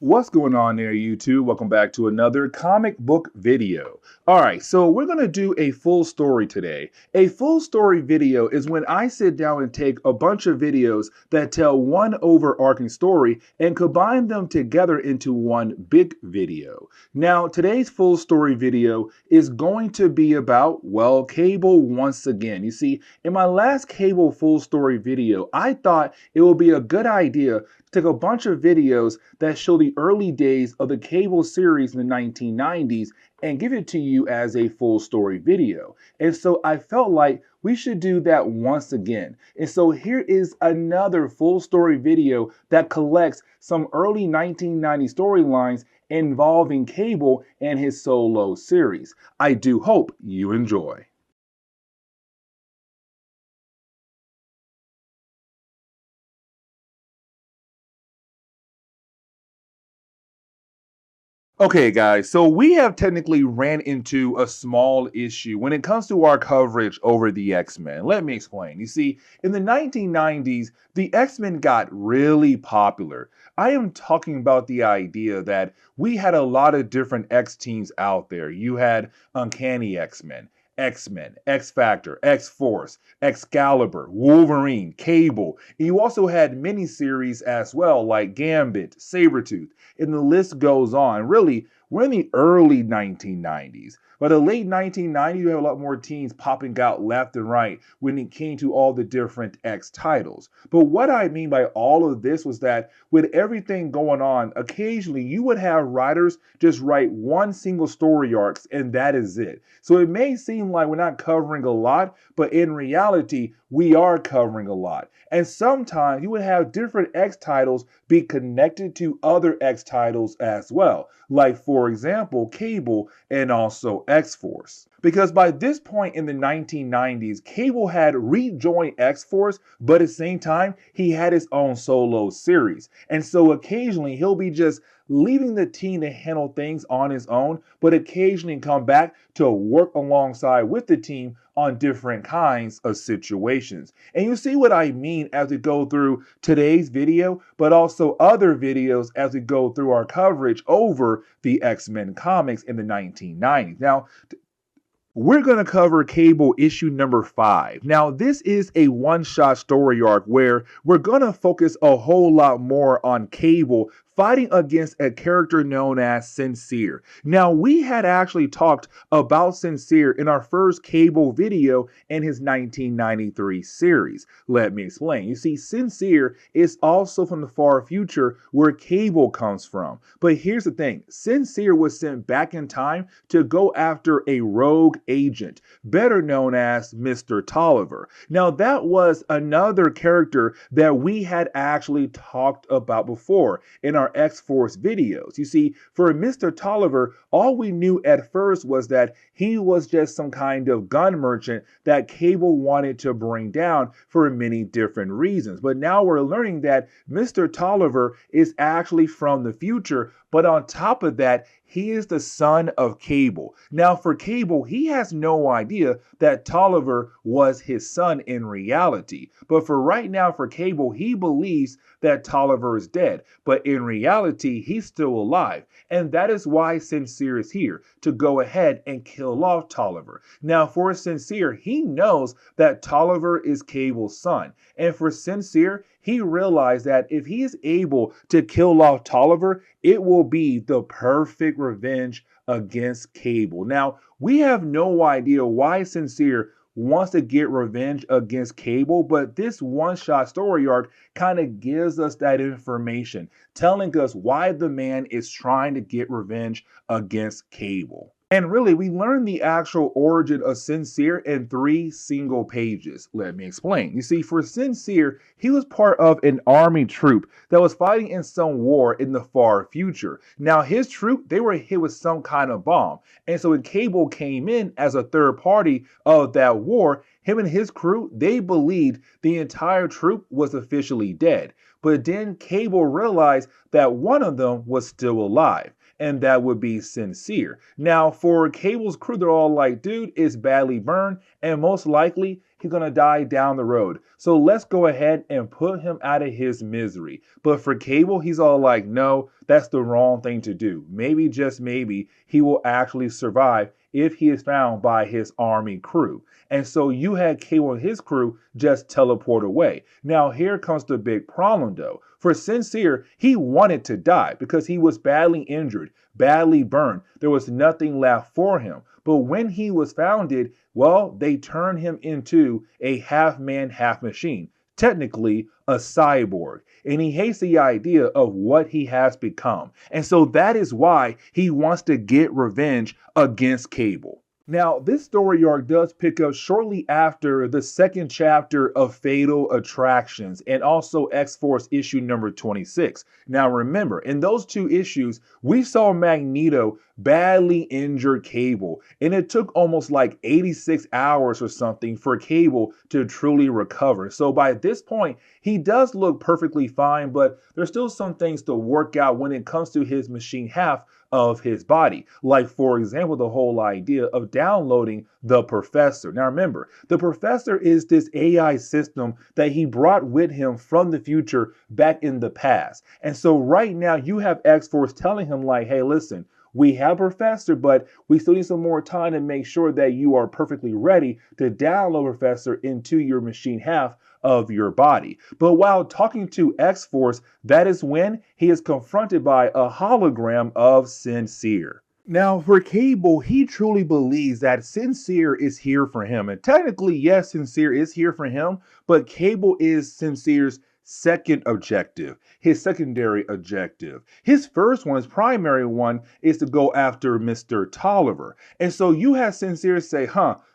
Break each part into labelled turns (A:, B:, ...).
A: What's going on there, YouTube? Welcome back to another comic book video. All right, so we're going to do a full story today. A full story video is when I sit down and take a bunch of videos that tell one overarching story and combine them together into one big video. Now, today's full story video is going to be about, well, Cable once again. You see, in my last Cable full story video, I thought it would be a good idea to take a bunch of videos that show the early days of the Cable series in the 1990s and give it to you as a full story video. And so I felt like we should do that once again. And so here is another full story video that collects some early 1990 storylines involving Cable and his solo series. I do hope you enjoy. Okay, guys, so we have technically ran into a small issue when it comes to our coverage over the X-Men. Let me explain. You see, in the 1990s, the X-Men got really popular. I am talking about the idea that we had a lot of different X-teams out there. You had Uncanny X-Men, X-Factor, X-Force, Excalibur, Wolverine, Cable. And you also had miniseries as well, like Gambit, Sabretooth, and the list goes on. Really, we're in the early 1990s. By the late 1990s, you have a lot more teams popping out left and right when it came to all the different X titles. But what I mean by all of this was that with everything going on, occasionally you would have writers just write one single story arcs and that is it. So it may seem like we're not covering a lot, but in reality, we are covering a lot. And sometimes you would have different X titles be connected to other X titles as well. Like, for example, Cable and also X-Force. Because by this point in the 1990s, Cable had rejoined X-Force, but at the same time, he had his own solo series. And so occasionally he'll be just leaving the team to handle things on his own, but occasionally come back to work alongside with the team on different kinds of situations. And you see what I mean as we go through today's video, but also other videos as we go through our coverage over the X-Men comics in the 1990s. Now, we're going to cover Cable issue number 5. Now, this is a one-shot story arc where we're going to focus a whole lot more on Cable fighting against a character known as Sinsear. Now, we had actually talked about Sinsear in our first Cable video in his 1993 series. Let me explain. You see, Sinsear is also from the far future where Cable comes from. But here's the thing. Sinsear was sent back in time to go after a rogue agent, better known as Mr. Tolliver. Now, that was another character that we had actually talked about before in our X-Force videos. You see, for Mr. Tolliver, all we knew at first was that he was just some kind of gun merchant that Cable wanted to bring down for many different reasons. But now we're learning that Mr. Tolliver is actually from the future, but on top of that, he is the son of Cable. Now, for Cable, he has no idea that Tolliver was his son in reality. But for right now, for Cable, he believes that Tolliver is dead. But in reality, he's still alive. And that is why Sinsear is here, to go ahead and kill off Tolliver. Now, for Sinsear, he knows that Tolliver is Cable's son. And for Sinsear, he realized that if he is able to kill off Tolliver, it will be the perfect revenge against Cable. Now, we have no idea why Sinsear wants to get revenge against Cable, but this one-shot story arc kind of gives us that information, telling us why the man is trying to get revenge against Cable. And really, we learn the actual origin of Sinsear in 3 single pages. Let me explain. You see, for Sinsear, he was part of an army troop that was fighting in some war in the far future. Now, his troop, they were hit with some kind of bomb. And so when Cable came in as a third party of that war, him and his crew, they believed the entire troop was officially dead. But then Cable realized that one of them was still alive. and that would be Sincere. Now, for Cable's crew, they're all like, dude, it's badly burned, and most likely he's gonna die down the road. So let's go ahead and put him out of his misery. But for Cable, he's all like, no, that's the wrong thing to do. Maybe, just maybe, he will actually survive if he is found by his army crew. And so you had Cable and his crew just teleport away. Now here comes the big problem though. For Sincere, he wanted to die because he was badly injured, badly burned. There was nothing left for him. But when he was founded, well, they turned him into a half man, half machine. Technically, a cyborg. And he hates the idea of what he has become. And so that is why he wants to get revenge against Cable. Now, this story arc does pick up shortly after the second chapter of Fatal Attractions and also X-Force issue number 26. Now, remember, in those two issues, we saw Magneto badly injured Cable, and it took almost like 86 hours or something for Cable to truly recover. So by this point, he does look perfectly fine, but there's still some things to work out when it comes to his machine half of his body. Like, for example, the whole idea of downloading the Professor. Now remember, the Professor is this AI system that he brought with him from the future back in the past. And so right now you have X-Force telling him like, hey, listen, we have Professor, but we still need some more time to make sure that you are perfectly ready to download Professor into your machine half of your body. But while talking to X-Force, that is when he is confronted by a hologram of Sincere. Now, for Cable, he truly believes that Sincere is here for him. And technically, yes, Sincere is here for him, but Cable is Sincere's second objective, his secondary objective. His first one, his primary one, is to go after Mr. Tolliver. And so you have Sincere say,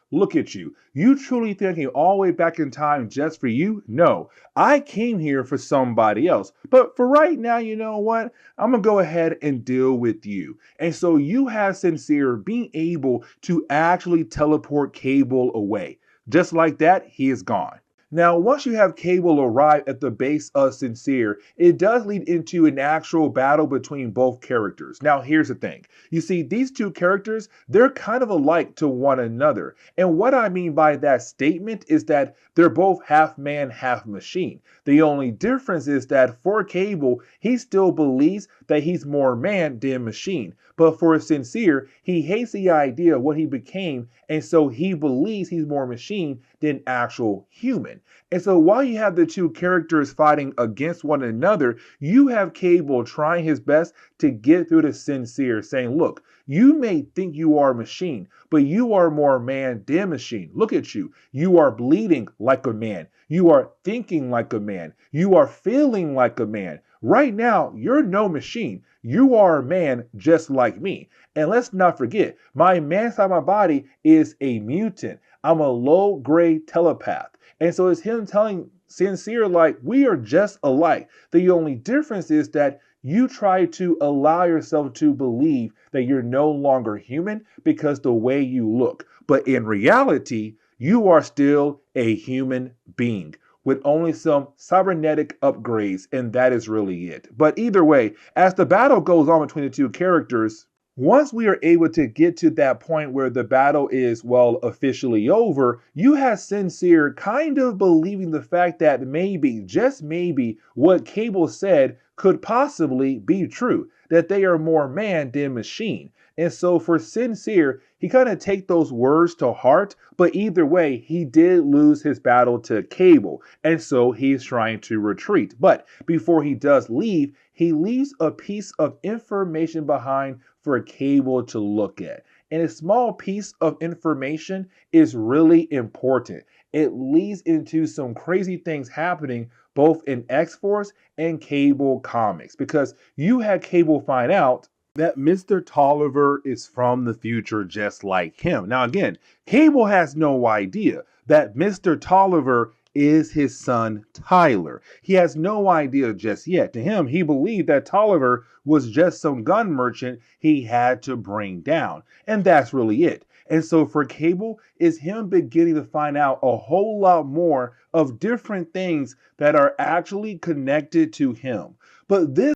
A: look at you. You truly think I came all the way back in time just for you? No, I came here for somebody else. But for right now, you know what? I'm going to go ahead and deal with you. And so you have Sincere being able to actually teleport Cable away. Just like that, he is gone. Now, once you have Cable arrive at the base of Sincere, it does lead into an actual battle between both characters. Now, here's the thing. You see, these two characters, they're kind of alike to one another. And what I mean by that statement is that they're both half man, half machine. The only difference is that for Cable, he still believes that he's more man than machine. But for Sincere, he hates the idea of what he became, and so he believes he's more machine than actual human. And so while you have the two characters fighting against one another, you have Cable trying his best to get through to Sincere, saying, look, you may think you are a machine, but you are more man than machine. Look at you. You are bleeding like a man. You are thinking like a man. You are feeling like a man. Right now, you're no machine. You are a man just like me. And let's not forget, my man inside my body is a mutant. I'm a low-grade telepath. And so it's him telling Sincere, like, we are just alike. The only difference is that you try to allow yourself to believe that you're no longer human because the way you look. But in reality, you are still a human being with only some cybernetic upgrades, and that is really it. But either way, as the battle goes on between the two characters, once we are able to get to that point where the battle is, well, officially over, you have Sincere kind of believing the fact that maybe, just maybe, what Cable said could possibly be true, that they are more man than machine. And so for Sincere, he kind of take those words to heart, but either way, he did lose his battle to Cable, and so he's trying to retreat. But before he does leave, he leaves a piece of information behind for Cable to look at. And a small piece of information is really important. It leads into some crazy things happening both in X-Force and Cable comics, because you had Cable find out that Mr. Tolliver is from the future just like him. Now again, Cable has no idea that Mr. Tolliver is his son Tyler. He has no idea just yet. To him, he believed that Tolliver was just some gun merchant he had to bring down. And that's really it. And so for Cable, is him beginning to find out a whole lot more of different things that are actually connected to him. But this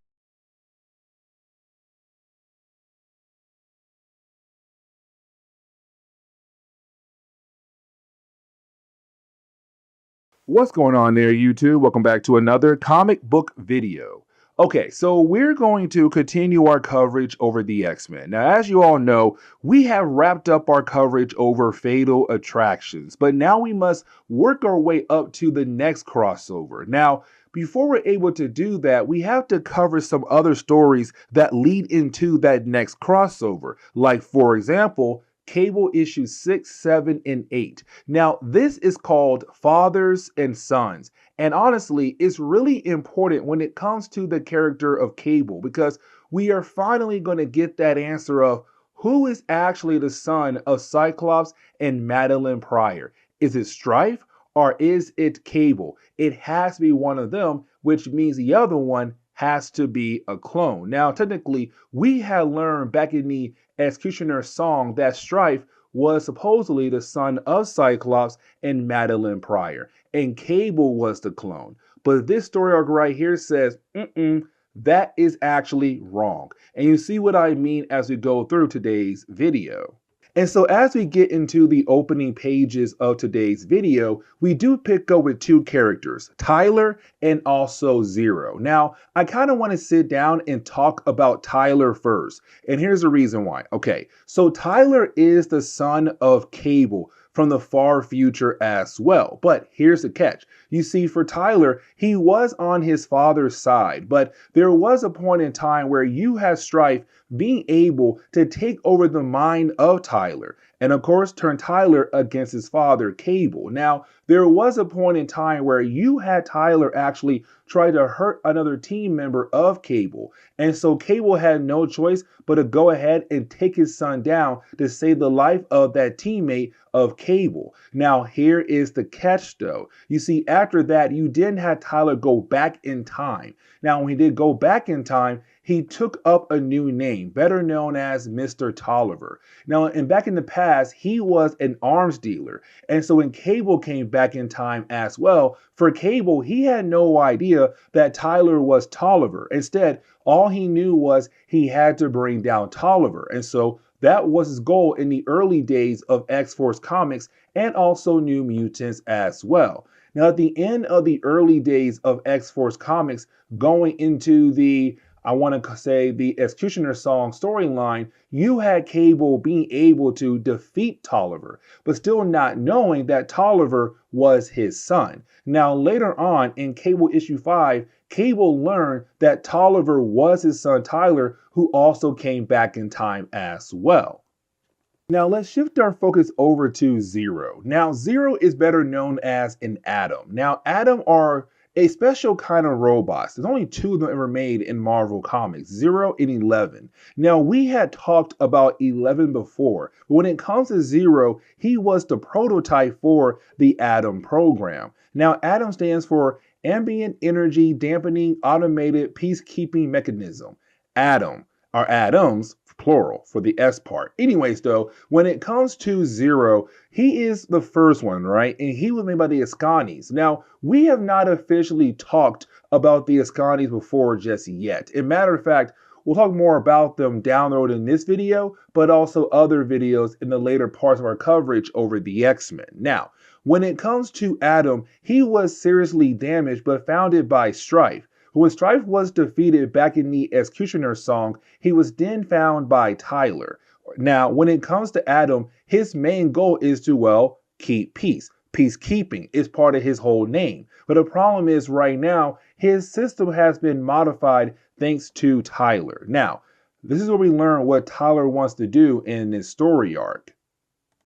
A: What's going on there, YouTube? Welcome back to another comic book video. Okay, so we're going to continue our coverage over the X-Men. Now, as you all know, we have wrapped up our coverage over Fatal Attractions, but now we must work our way up to the next crossover. Now, before we're able to do that, we have to cover some other stories that lead into that next crossover. Like, for example, Cable issues 6, 7, and 8. Now, this is called Fathers and Sons. And honestly, it's really important when it comes to the character of Cable because we are finally going to get that answer of who is actually the son of Cyclops and Madeline Pryor. Is it Stryfe or is it Cable? It has to be one of them, which means the other one has to be a clone. Now, technically, we had learned back in the Executioner song that Stryfe was supposedly the son of Cyclops and Madeline Pryor, and Cable was the clone. But this story arc right here says, that is actually wrong. And you see what I mean as we go through today's video. And so as we get into the opening pages of today's video, we do pick up with two characters, Tyler and also Zero. Now, I kind of want to sit down and talk about Tyler first. And here's the reason why. Okay, so Tyler is the son of Cable from the far future as well. But here's the catch. You see, for Tyler, he was on his father's side, but there was a point in time where you had Stryfe being able to take over the mind of Tyler and of course turn Tyler against his father, Cable. Now, there was a point in time where you had Tyler actually try to hurt another team member of Cable. And so Cable had no choice but to go ahead and take his son down to save the life of that teammate of Cable. Now, here is the catch though. You see, after that, you didn't have Tyler go back in time. Now, when he did go back in time, he took up a new name, better known as Mr. Tolliver. Now, and back in the past, he was an arms dealer. And so when Cable came back in time as well, for Cable, he had no idea that Tyler was Tolliver. Instead, all he knew was he had to bring down Tolliver. And so that was his goal in the early days of X-Force Comics and also New Mutants as well. Now, at the end of the early days of X-Force Comics, going into the the Executioner song storyline, you had Cable being able to defeat Tolliver, but still not knowing that Tolliver was his son. Now, later on in Cable issue 5, Cable learned that Tolliver was his son Tyler, who also came back in time as well. Now let's shift our focus over to Zero. Now Zero is better known as an Atom. Now Atom are a special kind of robots. There's only two of them ever made in Marvel Comics, 0 and 11. Now we had talked about 11 before, but when it comes to Zero, he was the prototype for the Atom program. Now Atom stands for Ambient Energy Dampening Automated Peacekeeping Mechanism. Atom, or atoms, plural for the S part. Anyways, though, when it comes to Zero, he is the first one, right? And he was made by the Askanis. Now, we have not officially talked about the Askanis before just yet. As a matter of fact, we'll talk more about them down the road in this video, but also other videos in the later parts of our coverage over the X-Men. Now, when it comes to Atom, he was seriously damaged but founded by Stryfe. When Stryfe was defeated back in the Executioner song, he was then found by Tyler. Now, when it comes to Atom, his main goal is to, well, keep peace. Peacekeeping is part of his whole name. But the problem is right now, his system has been modified thanks to Tyler. Now, this is where we learn what Tyler wants to do in this story arc.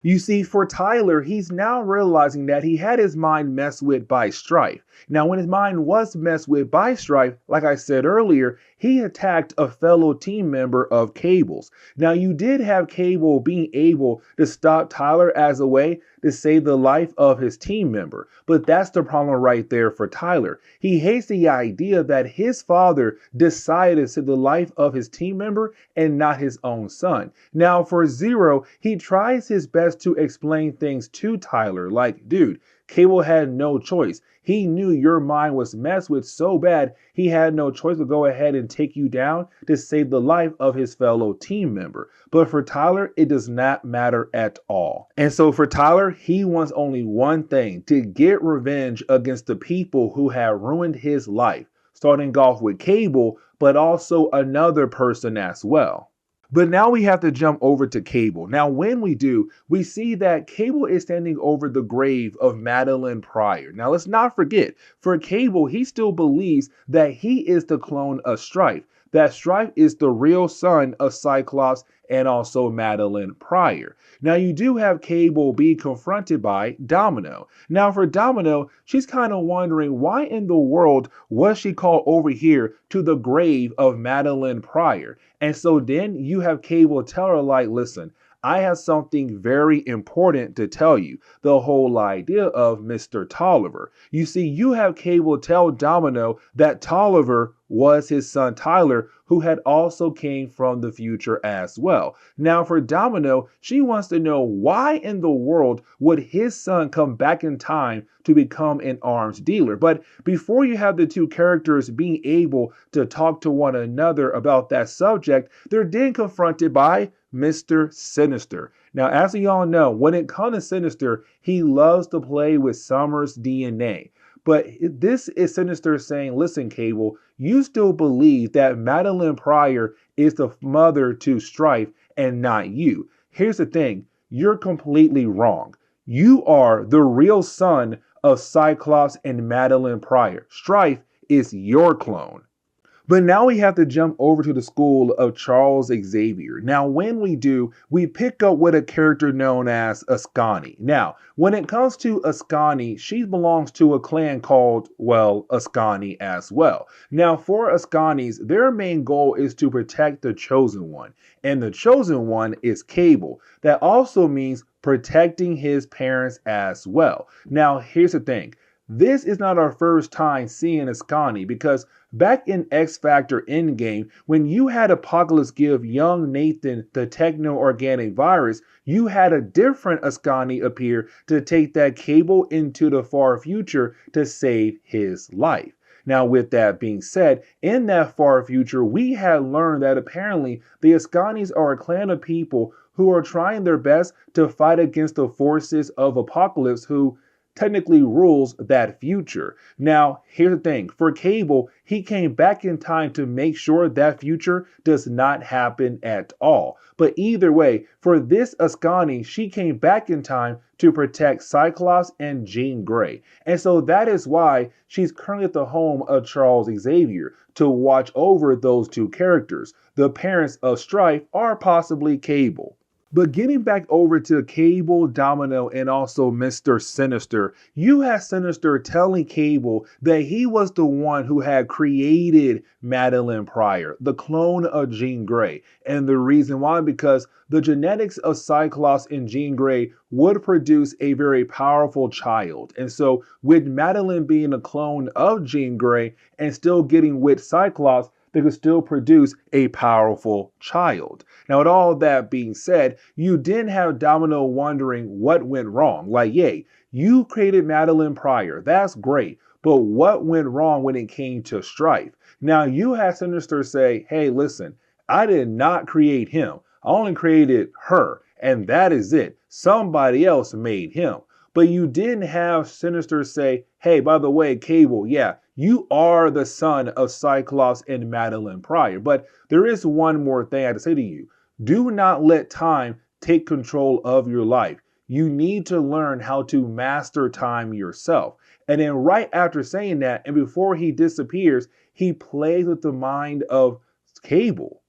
A: You see, for Tyler, he's now realizing that he had his mind messed with by Stryfe. Now, when his mind was messed with by Stryfe, like I said earlier, he attacked a fellow team member of Cable's. Now, you did have Cable being able to stop Tyler as a way to save the life of his team member. But that's the problem right there for Tyler. He hates the idea that his father decided to save the life of his team member and not his own son. Now, for Zero, he tries his best to explain things to Tyler, like, dude, Cable had no choice. He knew your mind was messed with so bad, he had no choice to go ahead and take you down to save the life of his fellow team member. But for Tyler, it does not matter at all. And so for Tyler, he wants only one thing: to get revenge against the people who have ruined his life, starting off with Cable, but also another person as well. But now we have to jump over to Cable. Now, when we do, we see that Cable is standing over the grave of Madeline Pryor. Now, let's not forget, for Cable, he still believes that he is the clone of Stryfe, that Stryfe is the real son of Cyclops and also Madeline Pryor. Now, you do have Cable be confronted by Domino. Now, for Domino, she's kind of wondering why in the world was she called over here to the grave of Madeline Pryor. And so then you have Cable tell her, like, listen, I have something very important to tell you. The whole idea of Mr. Tolliver. You see, you have Cable tell Domino that Tolliver was his son Tyler, who had also came from the future as well. Now for Domino, she wants to know why in the world would his son come back in time to become an arms dealer. But before you have the two characters being able to talk to one another about that subject, they're then confronted by Mr. Sinister. Now, as we all know, when it comes to Sinister, he loves to play with Summer's DNA. But this is Sinister saying, listen, Cable, you still believe that Madeline Pryor is the mother to Stryfe and not you. Here's the thing, you're completely wrong. You are the real son of Cyclops and Madeline Pryor. Stryfe is your clone. But now we have to jump over to the school of Charles Xavier. Now, when we do, we pick up with a character known as Askani. Now, when it comes to Askani, she belongs to a clan called, well, Askani as well. Now, for Askanis, their main goal is to protect the Chosen One. And the Chosen One is Cable. That also means protecting his parents as well. Now, here's the thing. This is not our first time seeing Askani, because back in X Factor Endgame, when you had Apocalypse give young Nathan the techno-organic virus, you had a different Askani appear to take that Cable into the far future to save his life. Now, with that being said, in that far future, we had learned that apparently the Askanis are a clan of people who are trying their best to fight against the forces of Apocalypse, who technically rules that future. Now, here's the thing. For Cable, he came back in time to make sure that future does not happen at all. But either way, for this Askani, she came back in time to protect Cyclops and Jean Grey. And so that is why she's currently at the home of Charles Xavier, to watch over those two characters. The parents of Stryfe are possibly Cable. But getting back over to Cable, Domino, and also Mr. Sinister, you have Sinister telling Cable that he was the one who had created Madeline Pryor, the clone of Jean Grey. And the reason why, because the genetics of Cyclops and Jean Grey would produce a very powerful child. And so with Madeline being a clone of Jean Grey and still getting with Cyclops, they could still produce a powerful child. Now, with all that being said, you didn't have Domino wondering what went wrong. Like, yay, you created Madeline Pryor. That's great. But what went wrong when it came to Stryfe? Now, you had Sinister say, hey, listen, I did not create him. I only created her. And that is it. Somebody else made him. But you didn't have Sinister say, hey, by the way, Cable, yeah, you are the son of Cyclops and Madeline Pryor. But there is one more thing I have to say to you. Do not let time take control of your life. You need to learn how to master time yourself. And then right after saying that, and before he disappears, he plays with the mind of Cable.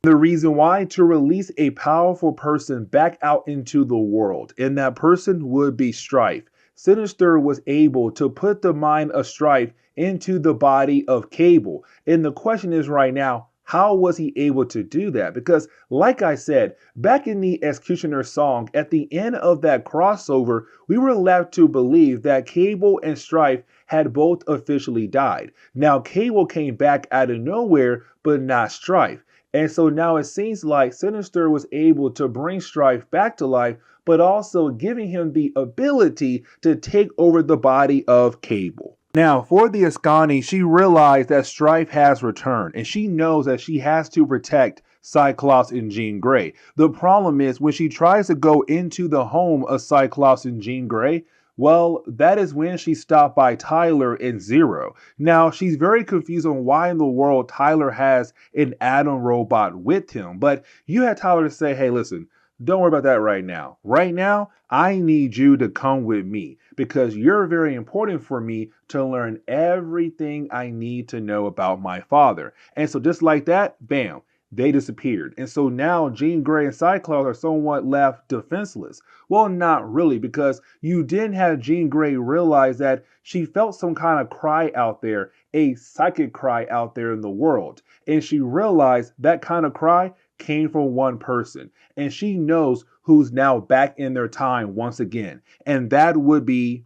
A: The reason why, to release a powerful person back out into the world, and that person would be Stryfe. Sinister was able to put the mind of Stryfe into the body of Cable. And the question is right now, how was he able to do that? Because like I said, back in the Executioner song, at the end of that crossover, we were left to believe that Cable and Stryfe had both officially died. Now, Cable came back out of nowhere, but not Stryfe. And so now it seems like Sinister was able to bring Stryfe back to life, but also giving him the ability to take over the body of Cable. Now, for the Askani, she realized that Stryfe has returned, and she knows that she has to protect Cyclops and Jean Grey. The problem is when she tries to go into the home of Cyclops and Jean Grey, well, that is when she's stopped by Tyler and Zero. Now, she's very confused on why in the world Tyler has an Atom robot with him, but you had Tyler say, hey, listen, don't worry about that right now. Right now, I need you to come with me because you're very important for me to learn everything I need to know about my father. And so just like that, bam, they disappeared. And so now Jean Grey and Cyclops are somewhat left defenseless. Well, not really, because you didn't have Jean Grey realize that she felt some kind of cry out there, a psychic cry out there in the world. And she realized that kind of cry came from one person. And she knows who's now back in their time once again. And that would be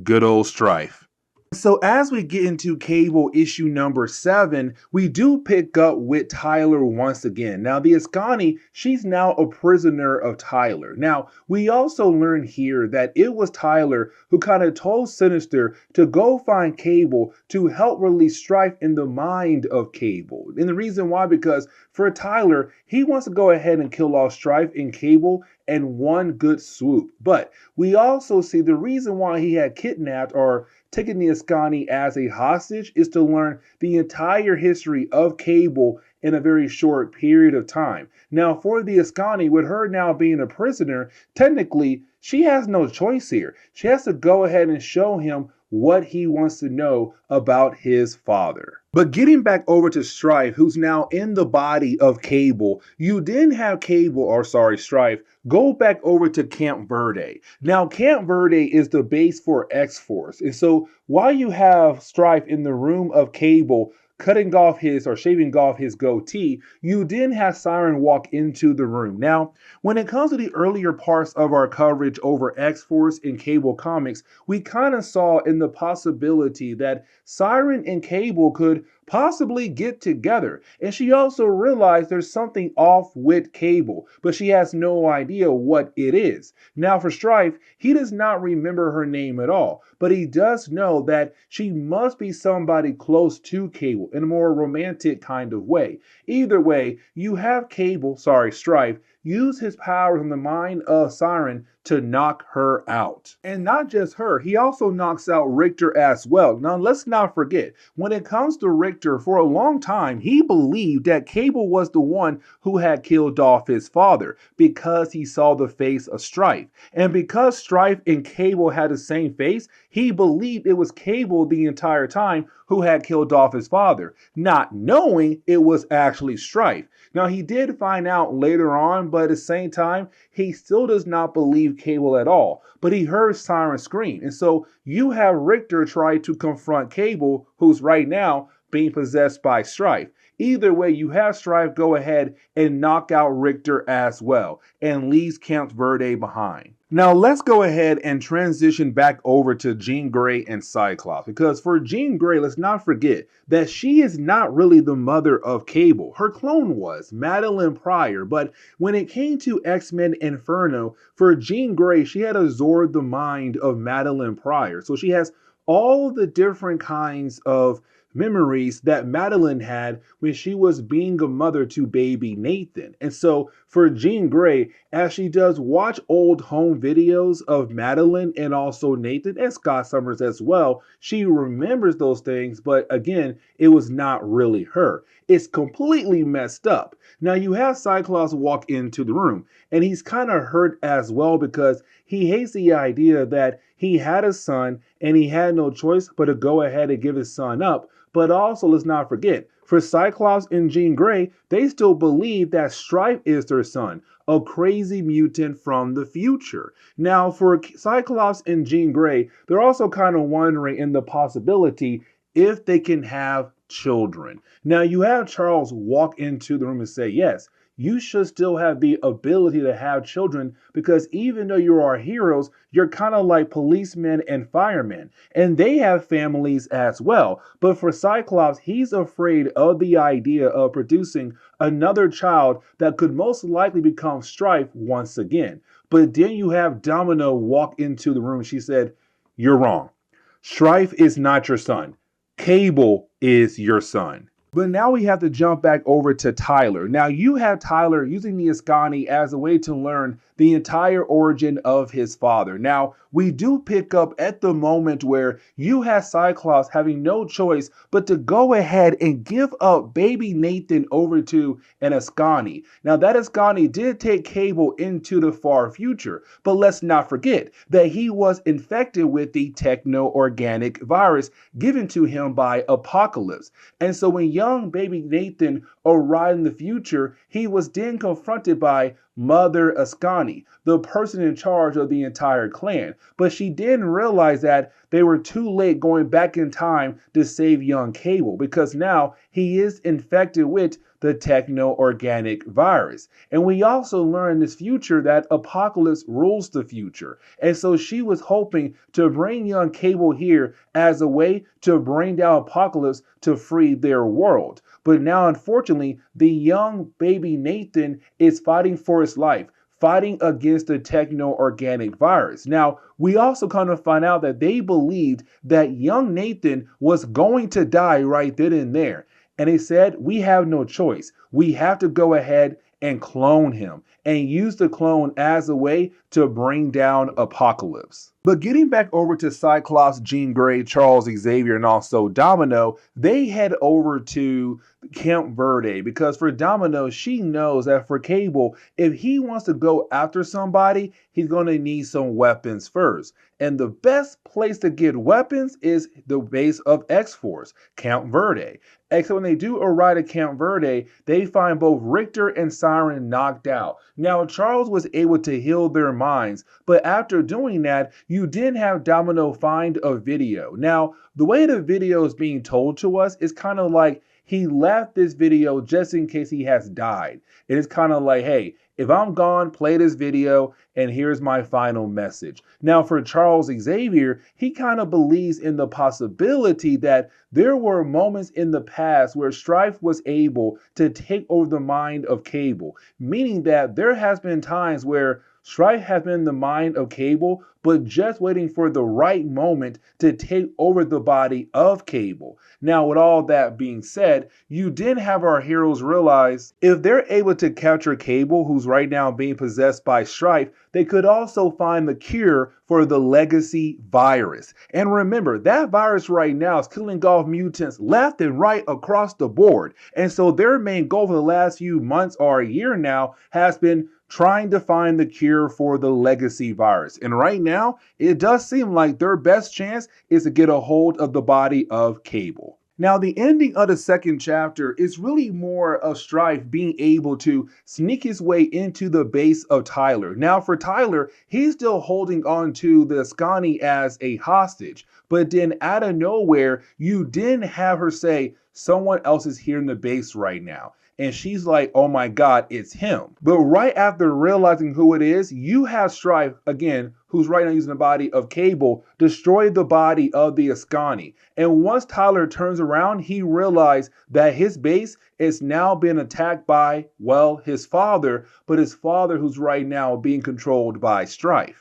A: good old Stryfe. So as we get into Cable issue number 7, we do pick up with Tyler once again. Now the Askani, she's now a prisoner of Tyler. Now we also learn here that it was Tyler who kind of told Sinister to go find Cable to help release Stryfe in the mind of Cable. And the reason why, because for Tyler, he wants to go ahead and kill off Stryfe and Cable in one good swoop. But we also see the reason why he had kidnapped or taking the Askani as a hostage is to learn the entire history of Cable in a very short period of time. Now, for the Askani, with her now being a prisoner, technically, she has no choice here. She has to go ahead and show him what he wants to know about his father. But getting back over to Stryfe, who's now in the body of Cable, you didn't have Stryfe, go back over to Camp Verde. Now, Camp Verde is the base for X-Force. And so while you have Stryfe in the room of Cable, cutting off his or shaving off his goatee, you didn't have Siren walk into the room. Now, when it comes to the earlier parts of our coverage over X-Force in Cable Comics, we kind of saw in the possibility that Siren and Cable could possibly get together. And she also realized there's something off with Cable, but she has no idea what it is. Now for Stryfe, he does not remember her name at all, but he does know that she must be somebody close to Cable in a more romantic kind of way. Either way, you have Stryfe, use his powers on the mind of Siren to knock her out. And not just her, he also knocks out Richter as well. Now let's not forget, when it comes to Richter, for a long time, he believed that Cable was the one who had killed off his father because he saw the face of Stryfe. And because Stryfe and Cable had the same face, he believed it was Cable the entire time who had killed off his father, not knowing it was actually Stryfe. Now, he did find out later on, but at the same time, he still does not believe Cable at all. But he heard Siren scream. And so you have Richter try to confront Cable, who's right now being possessed by Stryfe. Either way, you have Stryfe go ahead and knock out Richter as well and leaves Camp Verde behind. Now let's go ahead and transition back over to Jean Grey and Cyclops, because for Jean Grey, let's not forget that she is not really the mother of Cable. Her clone was, Madeline Pryor, but when it came to X-Men Inferno, for Jean Grey, she had absorbed the mind of Madeline Pryor. So she has all the different kinds of memories that Madeline had when she was being a mother to baby Nathan. And so for Jean Grey, as she does watch old home videos of Madeline and also Nathan and Scott Summers as well, she remembers those things, but again, it was not really her. It's completely messed up. Now you have Cyclops walk into the room, and he's kind of hurt as well because he hates the idea that he had a son and he had no choice but to go ahead and give his son up. But also, let's not forget, for Cyclops and Jean Grey, they still believe that Stryfe is their son, a crazy mutant from the future. Now, for Cyclops and Jean Grey, they're also kind of wondering in the possibility if they can have children. Now you have Charles walk into the room and say, yes, you should still have the ability to have children because even though you are heroes, you're kind of like policemen and firemen, and they have families as well. But for Cyclops, he's afraid of the idea of producing another child that could most likely become Stryfe once again. But then you have Domino walk into the room. She said, you're wrong. Stryfe is not your son. Cable is your son. But now we have to jump back over to Tyler. Now you have Tyler using the Askani as a way to learn the entire origin of his father. Now we do pick up at the moment where you have Cyclops having no choice but to go ahead and give up baby Nathan over to an Askani. Now that Askani did take Cable into the far future, but let's not forget that he was infected with the techno-organic virus given to him by Apocalypse. And so when young baby Nathan arrived in the future, he was then confronted by Mother Askani, the person in charge of the entire clan. But she didn't realize that they were too late going back in time to save young Cable because now he is infected with the techno-organic virus. And we also learn in this future that Apocalypse rules the future. And so she was hoping to bring young Cable here as a way to bring down Apocalypse to free their world. But now, unfortunately, the young baby Nathan is fighting for his life, fighting against the techno-organic virus. Now, we also kind of find out that they believed that young Nathan was going to die right then and there. And they said, we have no choice. We have to go ahead and clone him and use the clone as a way to bring down Apocalypse. But getting back over to Cyclops, Jean Grey, Charles Xavier, and also Domino, they head over to Camp Verde because for Domino, she knows that for Cable, if he wants to go after somebody, he's going to need some weapons first. And the best place to get weapons is the base of X-Force, Camp Verde. Except when they do arrive at Camp Verde, they find both Richter and Siren knocked out. Now, Charles was able to heal their minds, but after doing that, you did have Domino find a video. Now, the way the video is being told to us is kind of like he left this video just in case he has died. It is kind of like, hey, if I'm gone, play this video, and here's my final message. Now, for Charles Xavier, he kind of believes in the possibility that there were moments in the past where Stryfe was able to take over the mind of Cable, meaning that there has been times where Stryfe has been in the mind of Cable, but just waiting for the right moment to take over the body of Cable. Now, with all that being said, you did have our heroes realize if they're able to capture Cable, who's right now being possessed by Stryfe, they could also find the cure for the legacy virus. And remember, that virus right now is killing off mutants left and right across the board. And so their main goal for the last few months or a year now has been trying to find the cure for the legacy virus. And right now, it does seem like their best chance is to get a hold of the body of Cable. Now, the ending of the second chapter is really more of Stryfe being able to sneak his way into the base of Tyler. Now, for Tyler, he's still holding on to the Askani as a hostage. But then out of nowhere, you didn't have her say, someone else is here in the base right now. And she's like, oh my God, it's him. But right after realizing who it is, you have Stryfe, again, who's right now using the body of Cable, destroy the body of the Askani. And once Tyler turns around, he realized that his base is now being attacked by, well, his father, but his father who's right now being controlled by Stryfe.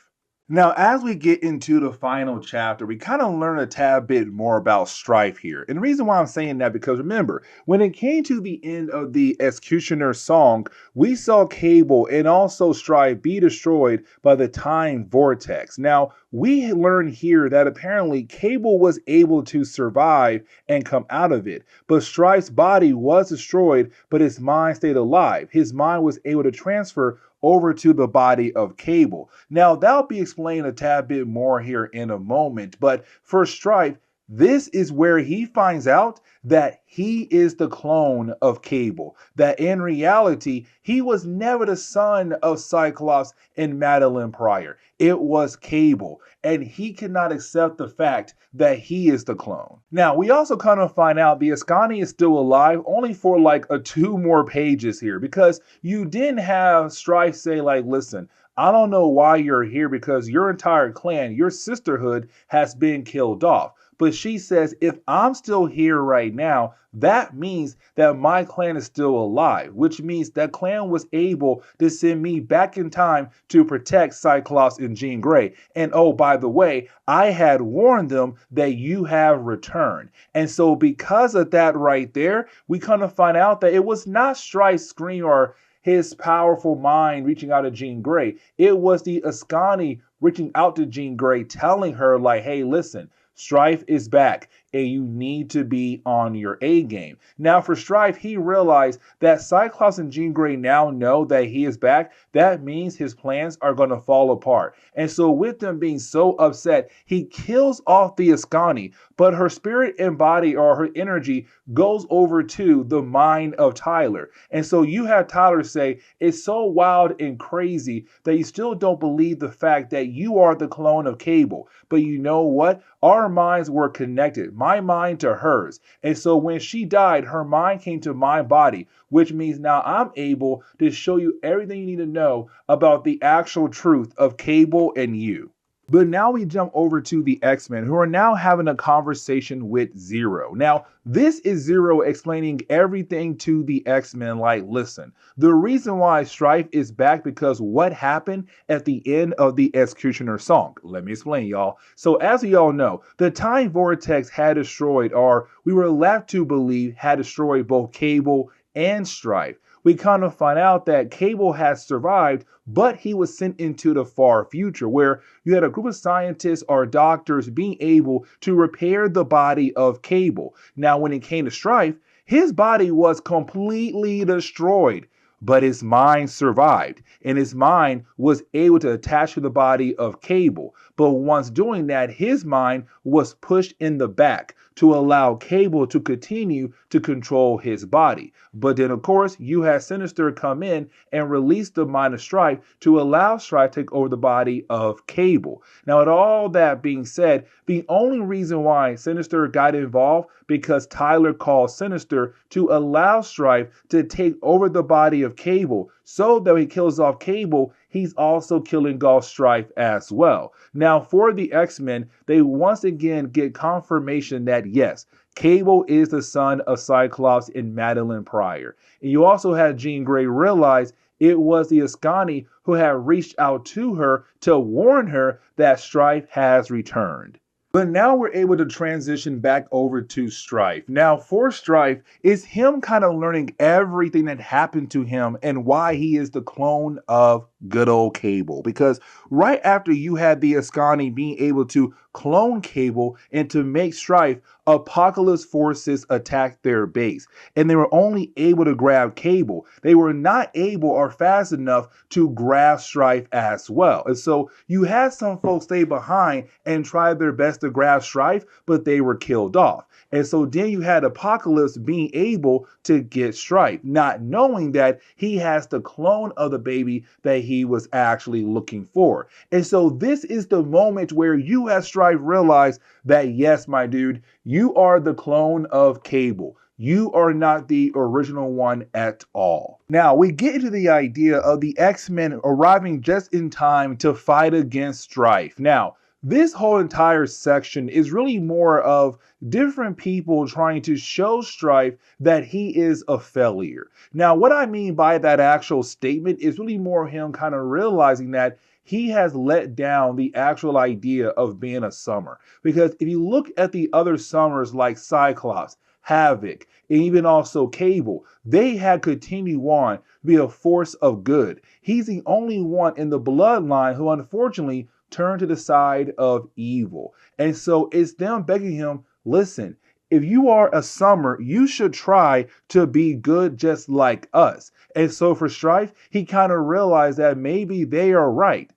A: Now, as we get into the final chapter, we kind of learn a tad bit more about Stryfe here. And the reason why I'm saying that, because remember, when it came to the end of the Executioner song, we saw Cable and also Stryfe be destroyed by the time vortex. Now, we learn here that apparently Cable was able to survive and come out of it. But Stryfe's body was destroyed, but his mind stayed alive. His mind was able to transfer over to the body of Cable. Now, that'll be explained a tad bit more here in a moment, but for Stryfe, This is where he finds out that he is the clone of Cable, that in reality, he was never the son of Cyclops and Madeline Pryor. It was Cable, and he cannot accept the fact that he is the clone. Now, we also kind of find out the Askani is still alive only for like two more pages here, because you didn't have Stryfe say like, listen, I don't know why you're here because your entire clan, your sisterhood has been killed off. But she says, if I'm still here right now, that means that my clan is still alive, which means that clan was able to send me back in time to protect Cyclops and Jean Grey. And oh, by the way, I had warned them that you have returned. And so because of that right there, we kind of find out that it was not Stryfe's scream or his powerful mind reaching out to Jean Grey. It was the Askani reaching out to Jean Grey, telling her like, hey, listen, Stryfe is back and you need to be on your A game. Now for Stryfe, he realized that Cyclops and Jean Grey now know that he is back. That means his plans are going to fall apart. And so with them being so upset, he kills off the Askani, but her spirit and body or her energy goes over to the mind of Tyler. And so you have Tyler say, it's so wild and crazy that you still don't believe the fact that you are the clone of Cable. But you know what? Our minds were connected, my mind to hers. And so when she died, her mind came to my body, which means now I'm able to show you everything you need to know about the actual truth of Cable and you. But now we jump over to the X-Men, who are now having a conversation with Zero. Now, this is Zero explaining everything to the X-Men like, listen, the reason why Stryfe is back because what happened at the end of the Executioner song. Let me explain, y'all. So as we all know, the Time Vortex had destroyed, or we were left to believe had destroyed both Cable and Stryfe. We kind of find out that Cable has survived, but he was sent into the far future where you had a group of scientists or doctors being able to repair the body of Cable. Now, when it came to Stryfe, his body was completely destroyed, but his mind survived, and his mind was able to attach to the body of Cable. But once doing that, his mind was pushed in the back to allow Cable to continue to control his body. But then, of course, you had Sinister come in and release the mind of Stryfe to allow Stryfe to take over the body of Cable. Now, with all that being said, the only reason why Sinister got involved because Tyler called Sinister to allow Stryfe to take over the body of Cable. So that when he kills off Cable, he's also killing off Stryfe as well. Now, for the X-Men, they once again get confirmation that yes, Cable is the son of Cyclops and Madeline Pryor. And you also had Jean Grey realize it was the Askani who had reached out to her to warn her that Stryfe has returned. But now we're able to transition back over to Stryfe. Now for Stryfe, it's him kind of learning everything that happened to him and why he is the clone of good old Cable. Because right after you had the Askani being able to clone Cable and to make Stryfe, Apocalypse forces attacked their base. And they were only able to grab Cable. They were not able or fast enough to grab Stryfe as well. And so you had some folks stay behind and try their best to grab Stryfe, but they were killed off. And so then you had Apocalypse being able to get Stryfe, not knowing that he has the clone of the baby that he was actually looking for. And so this is the moment where you as Stryfe realize that yes, my dude, you are the clone of Cable. You are not the original one at all. Now, we get into the idea of the X-Men arriving just in time to fight against Stryfe. Now, this whole entire section is really more of different people trying to show Stryfe that he is a failure. Now, what I mean by that actual statement is really more him kind of realizing that he has let down the actual idea of being a summer. Because if you look at the other summers like Cyclops, Havoc, and even also Cable, they had continued on to be a force of good. He's the only one in the bloodline who unfortunately turned to the side of evil. And so it's them begging him, listen, if you are a summer, you should try to be good just like us. And so for Stryfe, he kind of realized that maybe they are right.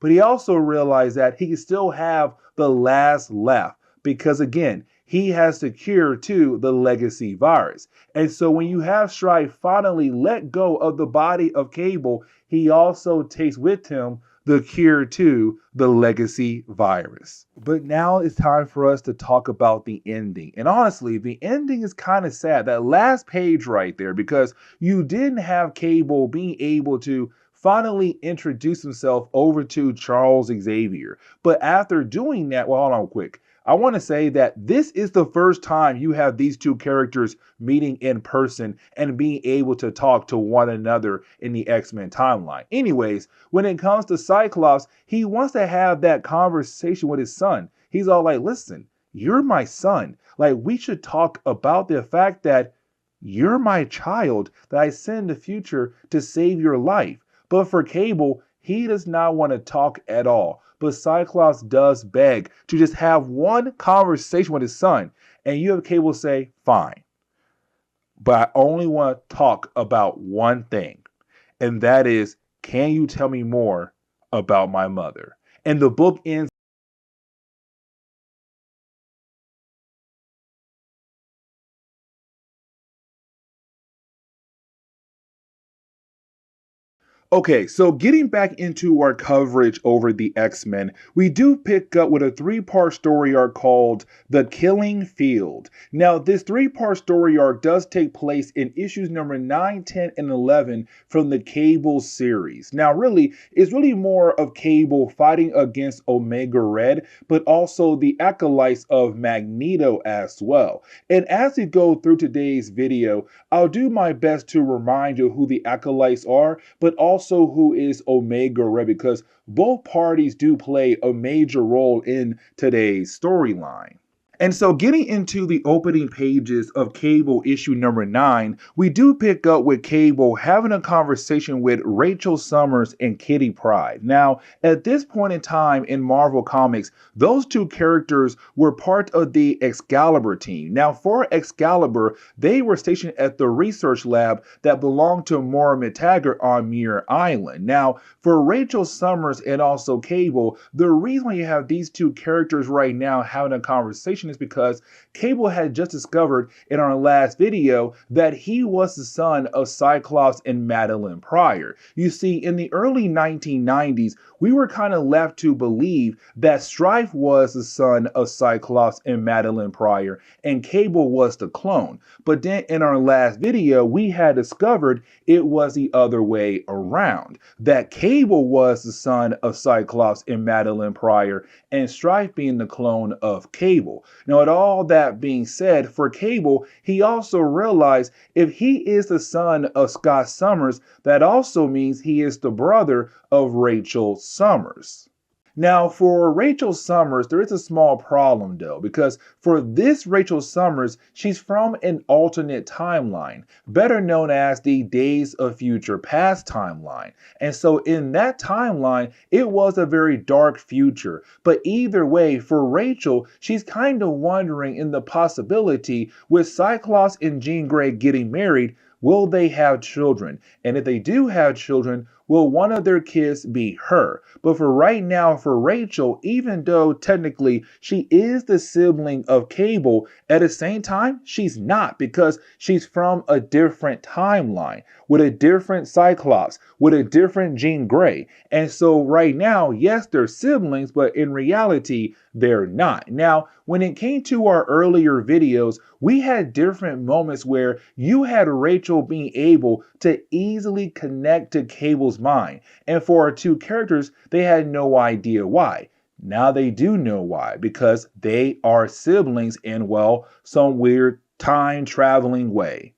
A: But he also realized that he can still have the last laugh. Because again, he has the cure to the legacy virus. And so when you have Stryfe finally let go of the body of Cable, he also takes with him the cure to the legacy virus. But now it's time for us to talk about the ending. And honestly, the ending is kind of sad. That last page right there, because you didn't have Cable being able to finally introduce himself over to Charles Xavier. But after doing that, well, hold on quick. I want to say that this is the first time you have these two characters meeting in person and being able to talk to one another in the X-Men timeline. Anyways, when it comes to Cyclops, he wants to have that conversation with his son. He's all like, listen, you're my son. Like, we should talk about the fact that you're my child that I sent in the future to save your life. But for Cable, he does not want to talk at all. But Cyclops does beg to just have one conversation with his son. And you have Cable say, fine. But I only want to talk about one thing. And that is, can you tell me more about my mother? And the book ends. Okay, so getting back into our coverage over the X-Men, we do pick up with a three-part story arc called The Killing Field. Now, this three-part story arc does take place in issues number 9, 10, and 11 from the Cable series. Now, really, it's really more of Cable fighting against Omega Red, but also the acolytes of Magneto as well. And as we go through today's video, I'll do my best to remind you who the acolytes are, but also who is Omega Red, because both parties do play a major role in today's storyline. And so getting into the opening pages of Cable issue number 9, we do pick up with Cable having a conversation with Rachel Summers and Kitty Pryde. Now, at this point in time in Marvel Comics, those two characters were part of the Excalibur team. Now, for Excalibur, they were stationed at the research lab that belonged to Moira McTaggart on Muir Island. Now, for Rachel Summers and also Cable, the reason why you have these two characters right now having a conversation is because Cable had just discovered in our last video that he was the son of Cyclops and Madeline Pryor. You see, in the early 1990s, we were kind of left to believe that Stryfe was the son of Cyclops and Madeline Pryor, and Cable was the clone. But then in our last video, we had discovered it was the other way around, that Cable was the son of Cyclops and Madeline Pryor, and Stryfe being the clone of Cable. Now, with all that being said, for Cable, he also realized if he is the son of Scott Summers, that also means he is the brother of Rachel Summers. Now, for Rachel Summers, there is a small problem though, because for this Rachel Summers, she's from an alternate timeline, better known as the Days of Future Past timeline. And so in that timeline, it was a very dark future. But either way, for Rachel, she's kind of wondering in the possibility with Cyclops and Jean Grey getting married, will they have children? And if they do have children, will one of their kids be her? But for right now, for Rachel, even though technically she is the sibling of Cable, at the same time, she's not, because she's from a different timeline, with a different Cyclops, with a different Jean Grey. And so right now, yes, they're siblings, but in reality, they're not. Now, when it came to our earlier videos, we had different moments where you had Rachel being able to easily connect to Cable's mind. And for our two characters, they had no idea why. Now they do know why, because they are siblings in, well, some weird time traveling way.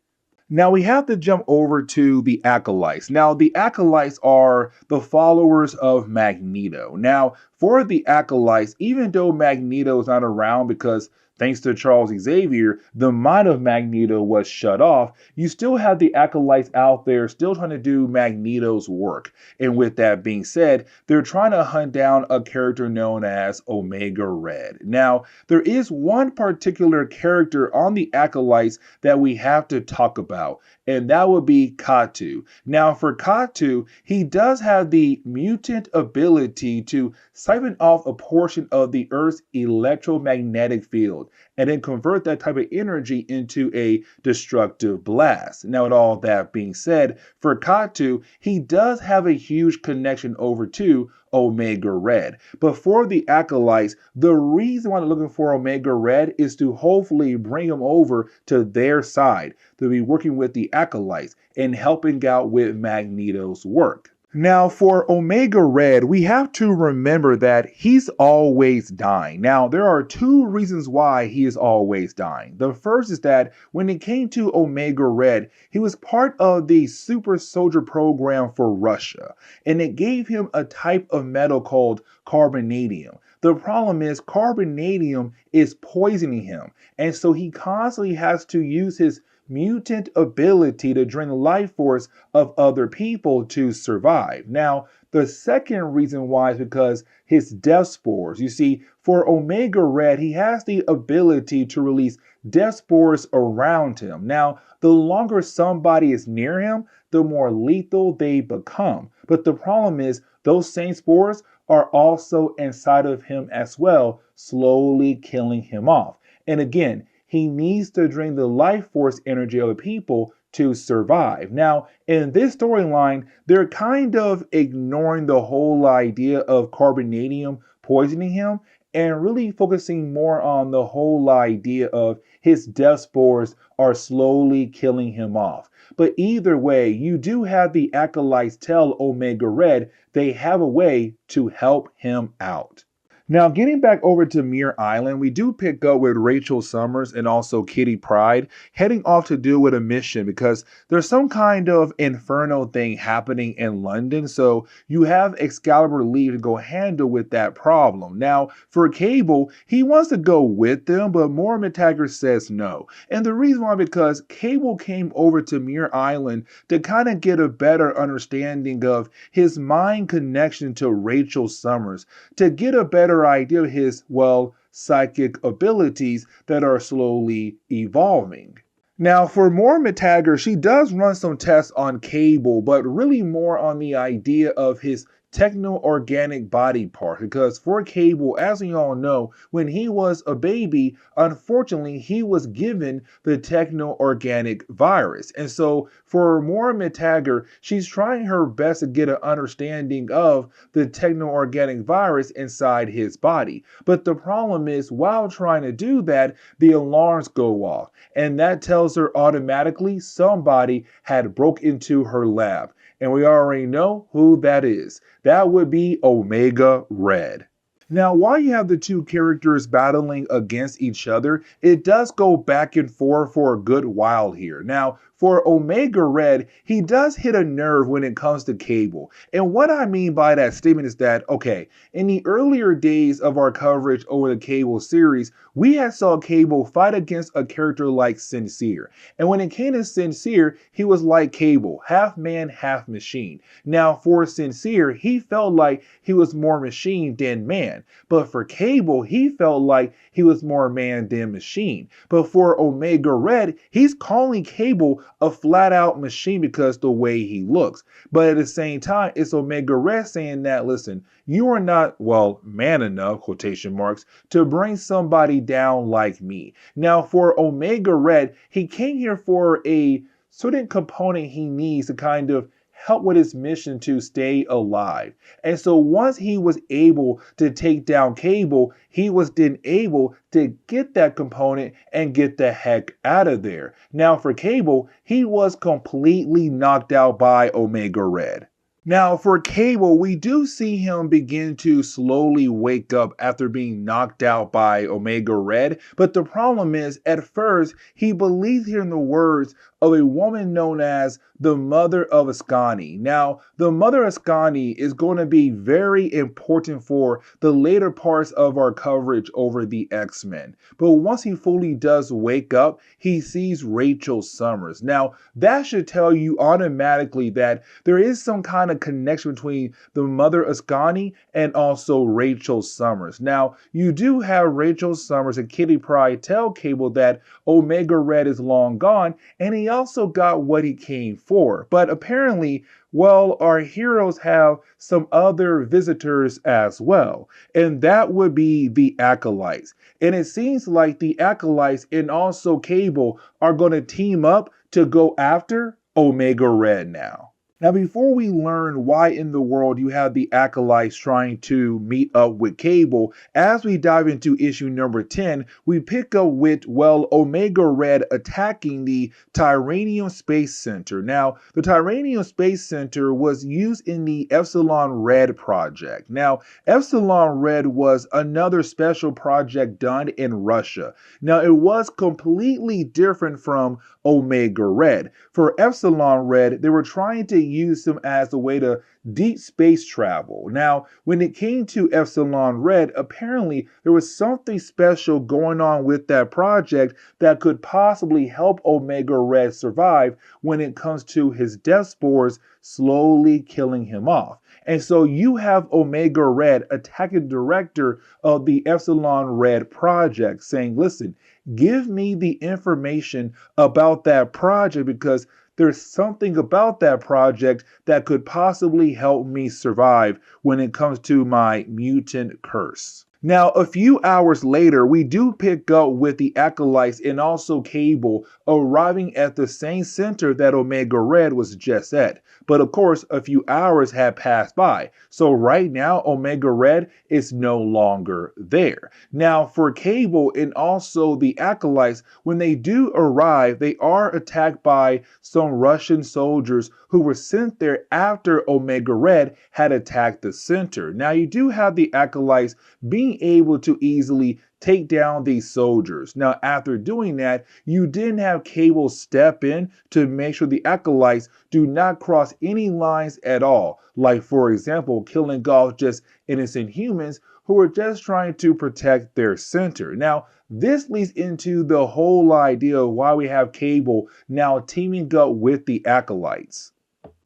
A: Now we have to jump over to the Acolytes. Now the Acolytes are the followers of Magneto. Now for the Acolytes, even though Magneto is not around because thanks to Charles Xavier, the mind of Magneto was shut off, you still have the Acolytes out there still trying to do Magneto's work. And with that being said, they're trying to hunt down a character known as Omega Red. Now, there is one particular character on the Acolytes that we have to talk about, and that would be Katu. Now, for Katu, he does have the mutant ability to siphon off a portion of the Earth's electromagnetic field. field and then convert that type of energy into a destructive blast. Now, with all that being said, for Katu, he does have a huge connection over to Omega Red. But for the Acolytes, the reason why they're looking for Omega Red is to hopefully bring him over to their side, to be working with the Acolytes and helping out with Magneto's work. Now, for Omega Red, we have to remember that he's always dying. Now, there are two reasons why he is always dying. The first is that when it came to Omega Red, he was part of the Super Soldier program for Russia, and it gave him a type of metal called carbonadium. The problem is carbonadium is poisoning him, and so he constantly has to use his mutant ability to drain the life force of other people to survive. Now, the second reason why is because his death spores. You see, for Omega Red, he has the ability to release death spores around him. Now, the longer somebody is near him, the more lethal they become. But the problem is, those same spores are also inside of him as well, slowly killing him off. And again, he needs to drain the life force energy of the people to survive. Now, in this storyline, they're kind of ignoring the whole idea of carbonadium poisoning him and really focusing more on the whole idea of his death spores are slowly killing him off. But either way, you do have the Acolytes tell Omega Red they have a way to help him out. Now, getting back over to Muir Island, we do pick up with Rachel Summers and also Kitty Pryde heading off to deal with a mission because there's some kind of inferno thing happening in London. So you have Excalibur leave to go handle with that problem. Now, for Cable, he wants to go with them, but Moira McTaggart says no. And the reason why, because Cable came over to Muir Island to kind of get a better understanding of his mind connection to Rachel Summers, to get a better idea of his, well, psychic abilities that are slowly evolving. Now, for Moira McTaggart, she does run some tests on Cable, but really more on the idea of his techno-organic body part, because for Cable, as we all know, when he was a baby, unfortunately, he was given the techno-organic virus. And so for Moira McTaggart, she's trying her best to get an understanding of the techno-organic virus inside his body. But the problem is, while trying to do that, the alarms go off, and that tells her automatically somebody had broke into her lab. And we already know who that is. That would be Omega Red. Now, while you have the two characters battling against each other, it does go back and forth for a good while here. Now, for Omega Red, he does hit a nerve when it comes to Cable. And what I mean by that statement is that, okay, in the earlier days of our coverage over the Cable series, we had saw Cable fight against a character like Sinsear. And when it came to Sinsear, he was like Cable, half man, half machine. Now, for Sinsear, he felt like he was more machine than man. But for Cable, he felt like he was more man than machine. But for Omega Red, he's calling Cable a flat out machine because the way he looks. But at the same time, it's Omega Red saying that, listen, you are not, well, man enough, quotation marks, to bring somebody down like me. Now, for Omega Red, he came here for a certain component he needs to kind of help with his mission to stay alive. And so once he was able to take down Cable, he was then able to get that component and get the heck out of there. Now for Cable, he was completely knocked out by Omega Red. Now, for Cable, we do see him begin to slowly wake up after being knocked out by Omega Red, but the problem is, at first, he believes hearing the words of a woman known as the Mother of Askani. Now, the Mother of Askani is going to be very important for the later parts of our coverage over the X-Men. But once he fully does wake up, he sees Rachel Summers. Now, that should tell you automatically that there is some kind of connection between the Mother Askani and also Rachel Summers. Now, you do have Rachel Summers and Kitty Pryde tell Cable that Omega Red is long gone, and he also got what he came for. But apparently, well, our heroes have some other visitors as well, and that would be the Acolytes. And it seems like the Acolytes and also Cable are going to team up to go after Omega Red now. Now, before we learn why in the world you have the Acolytes trying to meet up with Cable, as we dive into issue number 10, we pick up with, well, Omega Red attacking the Tyranium Space Center. Now, the Tyranium Space Center was used in the Epsilon Red project. Now, Epsilon Red was another special project done in Russia. Now, it was completely different from Omega Red. For Epsilon Red, they were trying to use them as a way to deep space travel. Now, when it came to Epsilon Red, apparently there was something special going on with that project that could possibly help Omega Red survive when it comes to his death spores slowly killing him off. And so you have Omega Red attacking the director of the Epsilon Red project saying, listen, give me the information about that project because there's something about that project that could possibly help me survive when it comes to my mutant curse. Now, a few hours later, we do pick up with the Acolytes and also Cable arriving at the same center that Omega Red was just at. But of course, a few hours had passed by. So right now, Omega Red is no longer there. Now, for Cable and also the Acolytes, when they do arrive, they are attacked by some Russian soldiers who were sent there after Omega Red had attacked the center. Now, you do have the Acolytes being able to easily take down these soldiers. Now, after doing that, you didn't have Cable step in to make sure the Acolytes do not cross any lines at all. Like, for example, killing off just innocent humans who are just trying to protect their center. Now, this leads into the whole idea of why we have Cable now teaming up with the Acolytes.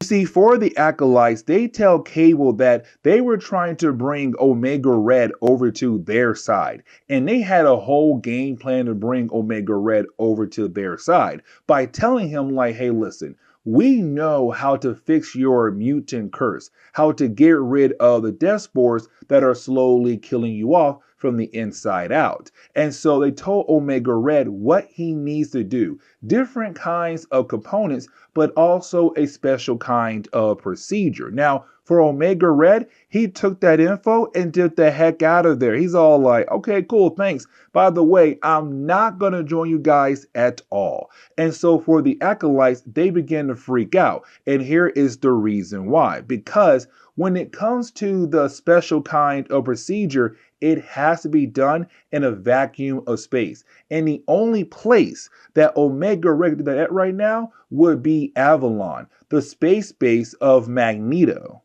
A: You see, for the Acolytes, they tell Cable that they were trying to bring Omega Red over to their side. And they had a whole game plan to bring Omega Red over to their side by telling him like, hey, listen, we know how to fix your mutant curse, how to get rid of the death spores that are slowly killing you off from the inside out. And so they told Omega Red what he needs to do. Different kinds of components, but also a special kind of procedure. Now, for Omega Red, he took that info and did the heck out of there. He's all like, okay, cool, thanks. By the way, I'm not going to join you guys at all. And so for the Acolytes, they begin to freak out. And here is the reason why. Because when it comes to the special kind of procedure, it has to be done in a vacuum of space. And the only place that Omega Red did that right now would be Avalon, the space base of Magneto.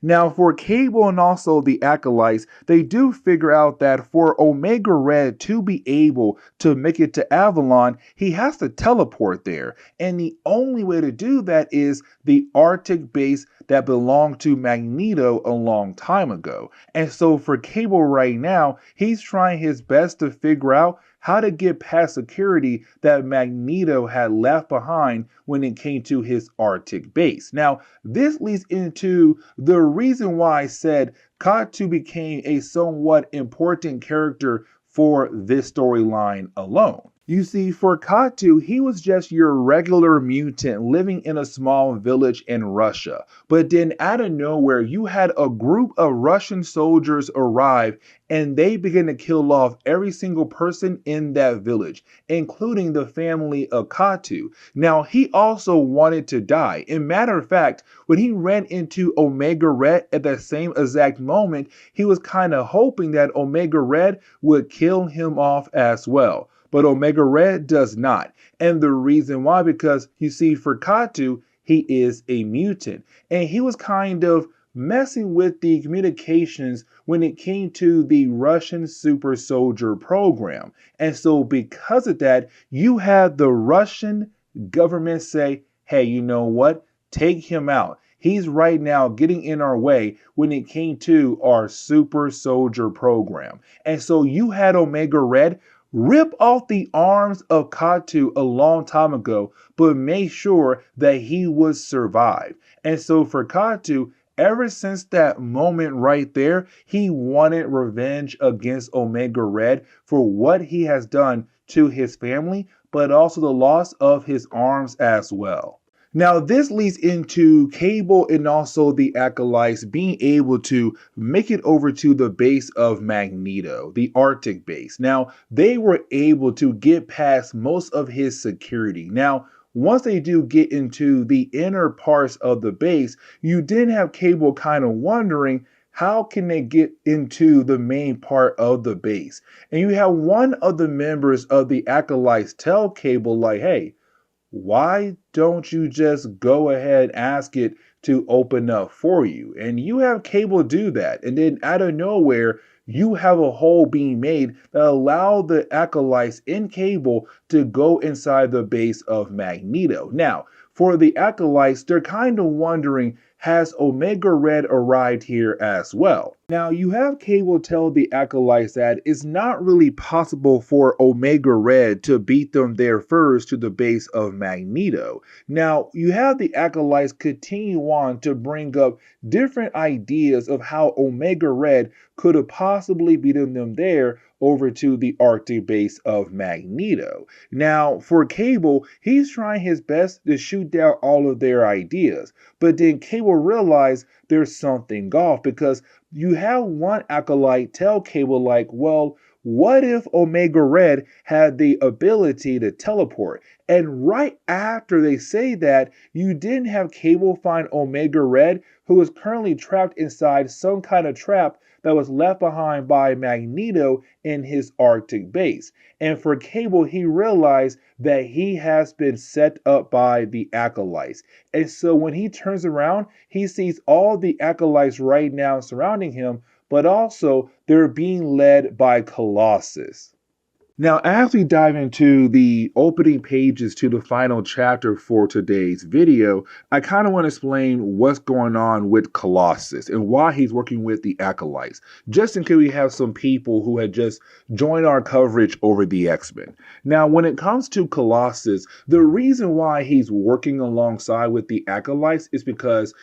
A: Now, for Cable and also the Acolytes, they do figure out that for Omega Red to be able to make it to Avalon, he has to teleport there. And the only way to do that is the Arctic base that belonged to Magneto a long time ago. And so for Cable right now, he's trying his best to figure out how to get past security that Magneto had left behind when it came to his Arctic base. Now, this leads into the reason why I said Katu became a somewhat important character for this storyline alone. You see, for Katu, he was just your regular mutant living in a small village in Russia. But then out of nowhere, you had a group of Russian soldiers arrive and they began to kill off every single person in that village, including the family of Katu. Now, he also wanted to die. In matter of fact, when he ran into Omega Red at that same exact moment, he was kind of hoping that Omega Red would kill him off as well. But Omega Red does not. And the reason why, because you see, for Katu, he is a mutant. And he was kind of messing with the communications when it came to the Russian super soldier program. And so because of that, you had the Russian government say, hey, you know what? Take him out. He's right now getting in our way when it came to our super soldier program. And so you had Omega Red rip off the arms of Katu a long time ago, but make sure that he would survive. And so for Katu, ever since that moment right there, he wanted revenge against Omega Red for what he has done to his family, but also the loss of his arms as well. Now, this leads into Cable and also the Acolytes being able to make it over to the base of Magneto, the Arctic base. Now, they were able to get past most of his security. Now, once they do get into the inner parts of the base, you then have Cable kind of wondering, how can they get into the main part of the base? And you have one of the members of the Acolytes tell Cable, like, hey, why don't you just go ahead and ask it to open up for you? And you have Cable do that. And then out of nowhere, you have a hole being made that allow the Acolytes in Cable to go inside the base of Magneto. Now, for the Acolytes, they're kind of wondering, has Omega Red arrived here as well? Now, you have Cable tell the Acolytes that it's not really possible for Omega Red to beat them there first to the base of Magneto. Now, you have the Acolytes continue on to bring up different ideas of how Omega Red could have possibly beaten them there over to the Arctic base of Magneto. Now, for Cable, he's trying his best to shoot down all of their ideas, but then Cable realized there's something off, because you have one Acolyte tell Cable, like, well, what if Omega Red had the ability to teleport? And right after they say that, you didn't have Cable find Omega Red, who is currently trapped inside some kind of trap that was left behind by Magneto in his Arctic base. And for Cable, he realized that he has been set up by the Acolytes. And so when he turns around, he sees all the Acolytes right now surrounding him, but also they're being led by Colossus. Now, as we dive into the opening pages to the final chapter for today's video, I kind of want to explain what's going on with Colossus and why he's working with the Acolytes, just in case we have some people who had just joined our coverage over the X-Men. Now, when it comes to Colossus, the reason why he's working alongside with the Acolytes is because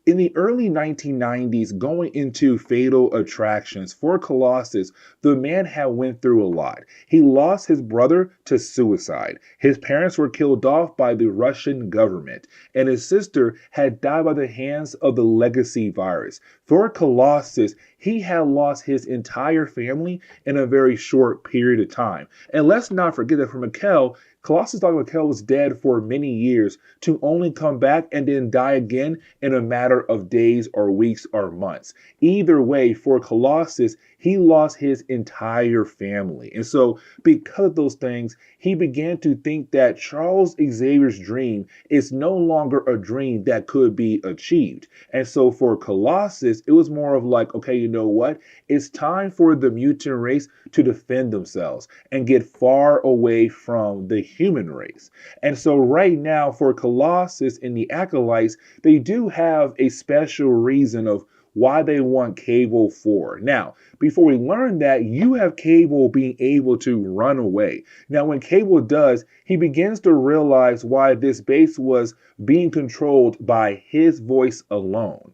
A: in the early 1990s, going into Fatal Attractions for Colossus, the man had went through a lot. He lost his brother to suicide. His parents were killed off by the Russian government, and his sister had died by the hands of the legacy virus. For Colossus, he had lost his entire family in a very short period of time. And let's not forget that for Mikkel, Colossus thought Mikkel was dead for many years to only come back and then die again in a matter of days or weeks or months. Either way, for Colossus, he lost his entire family. And so because of those things, he began to think that Charles Xavier's dream is no longer a dream that could be achieved. And so for Colossus, it was more of like, okay, you know what? It's time for the mutant race to defend themselves and get far away from the human race. And so right now for Colossus and the Acolytes, they do have a special reason of why they want Cable for. Now, before we learn that, you have Cable being able to run away. Now, when Cable does, he begins to realize why this base was being controlled by his voice alone.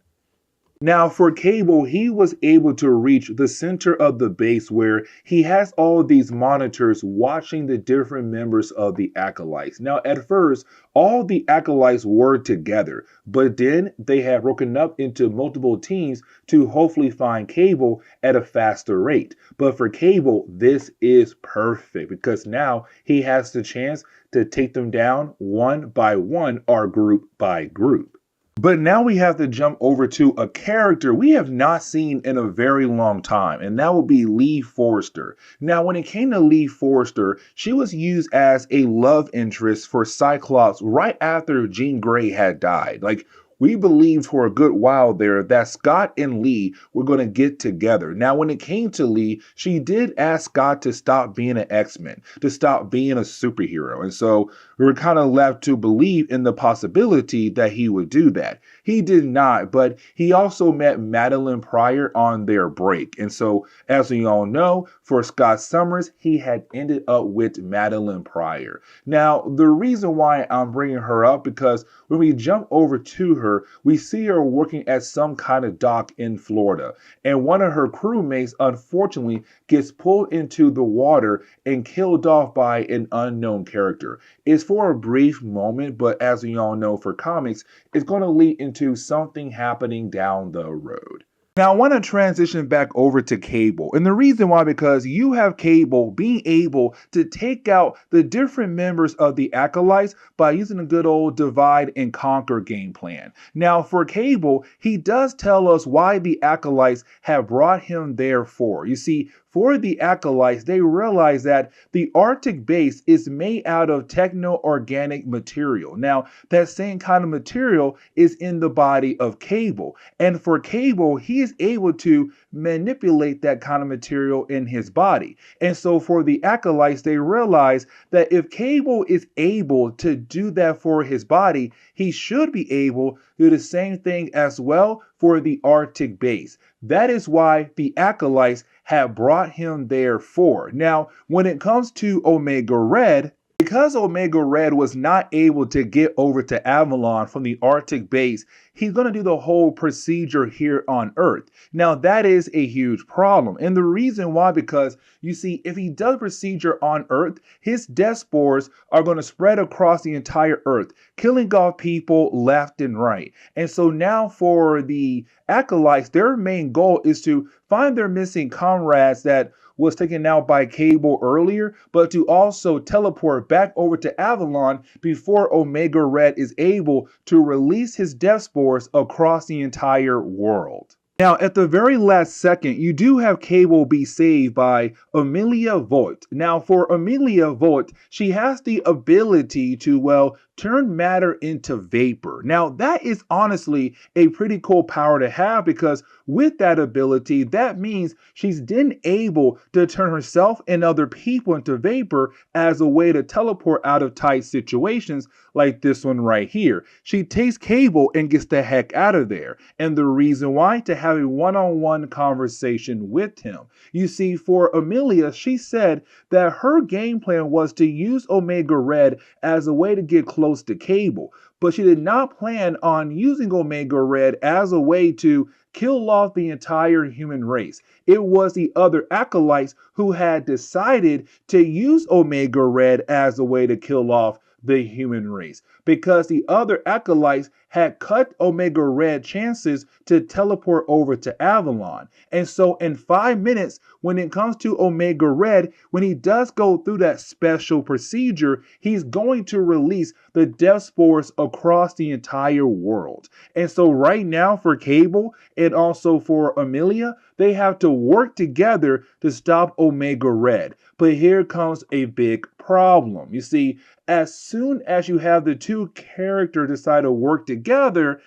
A: Now, for Cable, he was able to reach the center of the base where he has all these monitors watching the different members of the Acolytes. Now, at first, all the Acolytes were together, but then they have broken up into multiple teams to hopefully find Cable at a faster rate. But for Cable, this is perfect because now he has the chance to take them down one by one or group by group. But now we have to jump over to a character we have not seen in a very long time, and that would be Lee Forrester. Now, when it came to Lee Forrester, she was used as a love interest for Cyclops right after Jean Grey had died. Like, we believed for a good while there that Scott and Lee were going to get together. Now, when it came to Lee, she did ask Scott to stop being an X-Men, to stop being a superhero. And so we were kind of left to believe in the possibility that he would do that. He did not, but he also met Madeline Pryor on their break. And so, as we all know, for Scott Summers, he had ended up with Madeline Pryor. Now, the reason why I'm bringing her up, because when we jump over to her, we see her working at some kind of dock in Florida. And one of her crewmates, unfortunately, gets pulled into the water and killed off by an unknown character. It's for a brief moment, but as we all know for comics, it's going to lead into something happening down the road. Now, I want to transition back over to Cable. And the reason why, because you have Cable being able to take out the different members of the Acolytes by using a good old divide and conquer game plan. Now, for Cable, he does tell us why the Acolytes have brought him there for. You see, for the Acolytes, they realize that the Arctic base is made out of techno-organic material. Now, that same kind of material is in the body of Cable. And for Cable, he is able to manipulate that kind of material in his body. And so for the Acolytes, they realize that if Cable is able to do that for his body, he should be able to do the same thing as well for the Arctic base. That is why the Acolytes have brought him there for. Now, when it comes to Omega Red, because Omega Red was not able to get over to Avalon from the Arctic base, he's going to do the whole procedure here on Earth. Now, that is a huge problem. And the reason why, because you see, if he does procedure on Earth, his death spores are going to spread across the entire Earth, killing off people left and right. And so now for the Acolytes, their main goal is to find their missing comrades that was taken out by Cable earlier, but to also teleport back over to Avalon before Omega Red is able to release his death spores across the entire world. Now, at the very last second, you do have Cable be saved by Amelia Voigt. Now, for Amelia Voigt, she has the ability to, well, turn matter into vapor. Now, that is honestly a pretty cool power to have, because with that ability, that means she's then able to turn herself and other people into vapor as a way to teleport out of tight situations like this one right here. She takes Cable and gets the heck out of there. And the reason why? To have a one-on-one conversation with him. You see, for Amelia, she said that her game plan was to use Omega Red as a way to get close to Cable, but she did not plan on using Omega Red as a way to kill off the entire human race. It was the other Acolytes who had decided to use Omega Red as a way to kill off the human race, because the other Acolytes had cut Omega Red chances to teleport over to Avalon. And so in 5 minutes, when it comes to Omega Red, when he does go through that special procedure, he's going to release the death spores across the entire world. And so right now for Cable and also for Amelia, they have to work together to stop Omega Red. But here comes a big problem. You see, as soon as you have the two characters decide to work together,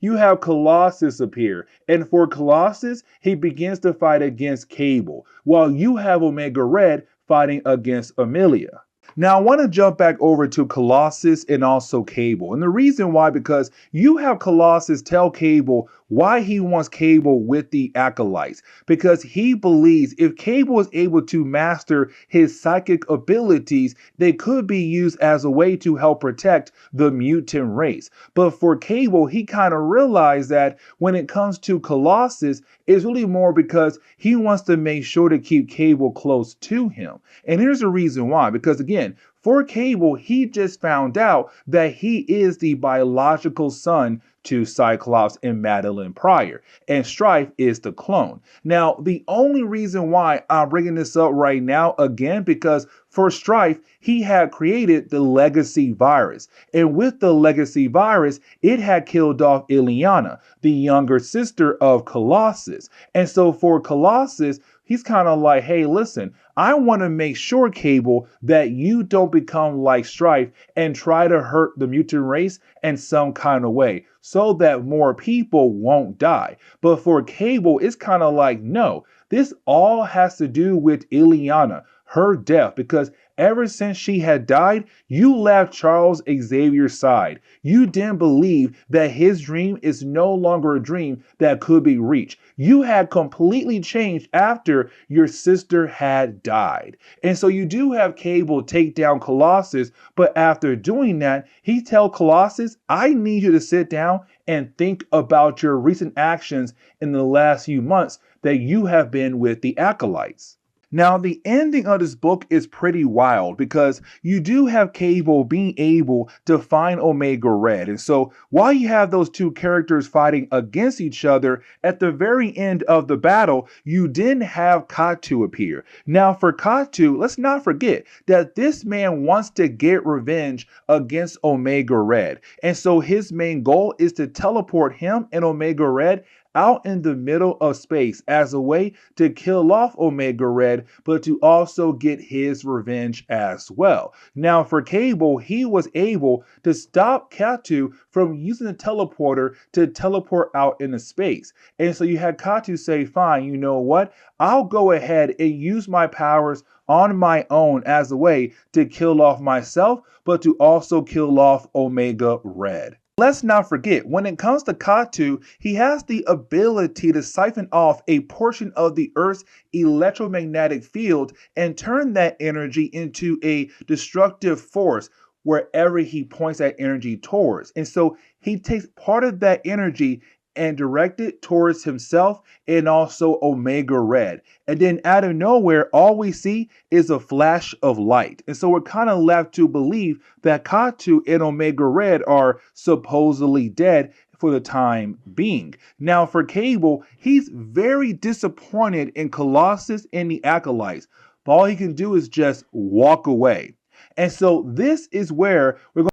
A: you have Colossus appear. And for Colossus, he begins to fight against Cable, while you have Omega Red fighting against Amelia. Now, I want to jump back over to Colossus and also Cable. And the reason why, because you have Colossus tell Cable why he wants Cable with the Acolytes. Because he believes if Cable is able to master his psychic abilities, they could be used as a way to help protect the mutant race. But for Cable, he kind of realized that when it comes to Colossus, it's really more because he wants to make sure to keep Cable close to him. And here's the reason why. Because again, for Cable, he just found out that he is the biological son to Cyclops and Madeline Pryor, and Stryfe is the clone. Now, the only reason why I'm bringing this up right now, again, because for Stryfe, he had created the legacy virus, and with the legacy virus, it had killed off Ileana, the younger sister of Colossus. And so for Colossus, he's kind of like, hey, listen, I want to make sure, Cable, that you don't become like Stryfe and try to hurt the mutant race in some kind of way so that more people won't die. But for Cable, it's kind of like, no, this all has to do with Ileana, her death, because ever since she had died, you left Charles Xavier's side. You didn't believe that his dream is no longer a dream that could be reached. You had completely changed after your sister had died. And so you do have Cable take down Colossus, but after doing that, he tells Colossus, I need you to sit down and think about your recent actions in the last few months that you have been with the Acolytes. Now, the ending of this book is pretty wild because you do have Cable being able to find Omega Red. And so while you have those two characters fighting against each other, at the very end of the battle, you didn't have Katu appear. Now, for Katu, let's not forget that this man wants to get revenge against Omega Red. And so his main goal is to teleport him and Omega Red out in the middle of space as a way to kill off Omega Red, but to also get his revenge as well. Now, for Cable, he was able to stop Katu from using the teleporter to teleport out into space. And so you had Katu say, fine, you know what? I'll go ahead and use my powers on my own as a way to kill off myself, but to also kill off Omega Red. Let's not forget, when it comes to Katu, he has the ability to siphon off a portion of the Earth's electromagnetic field and turn that energy into a destructive force wherever he points that energy towards. And so he takes part of that energy and direct it towards himself and also Omega Red. And then out of nowhere, all we see is a flash of light. And so we're kind of left to believe that Katu and Omega Red are supposedly dead for the time being. Now for Cable, he's very disappointed in Colossus and the Acolytes. But all he can do is just walk away. And so this is where we're going.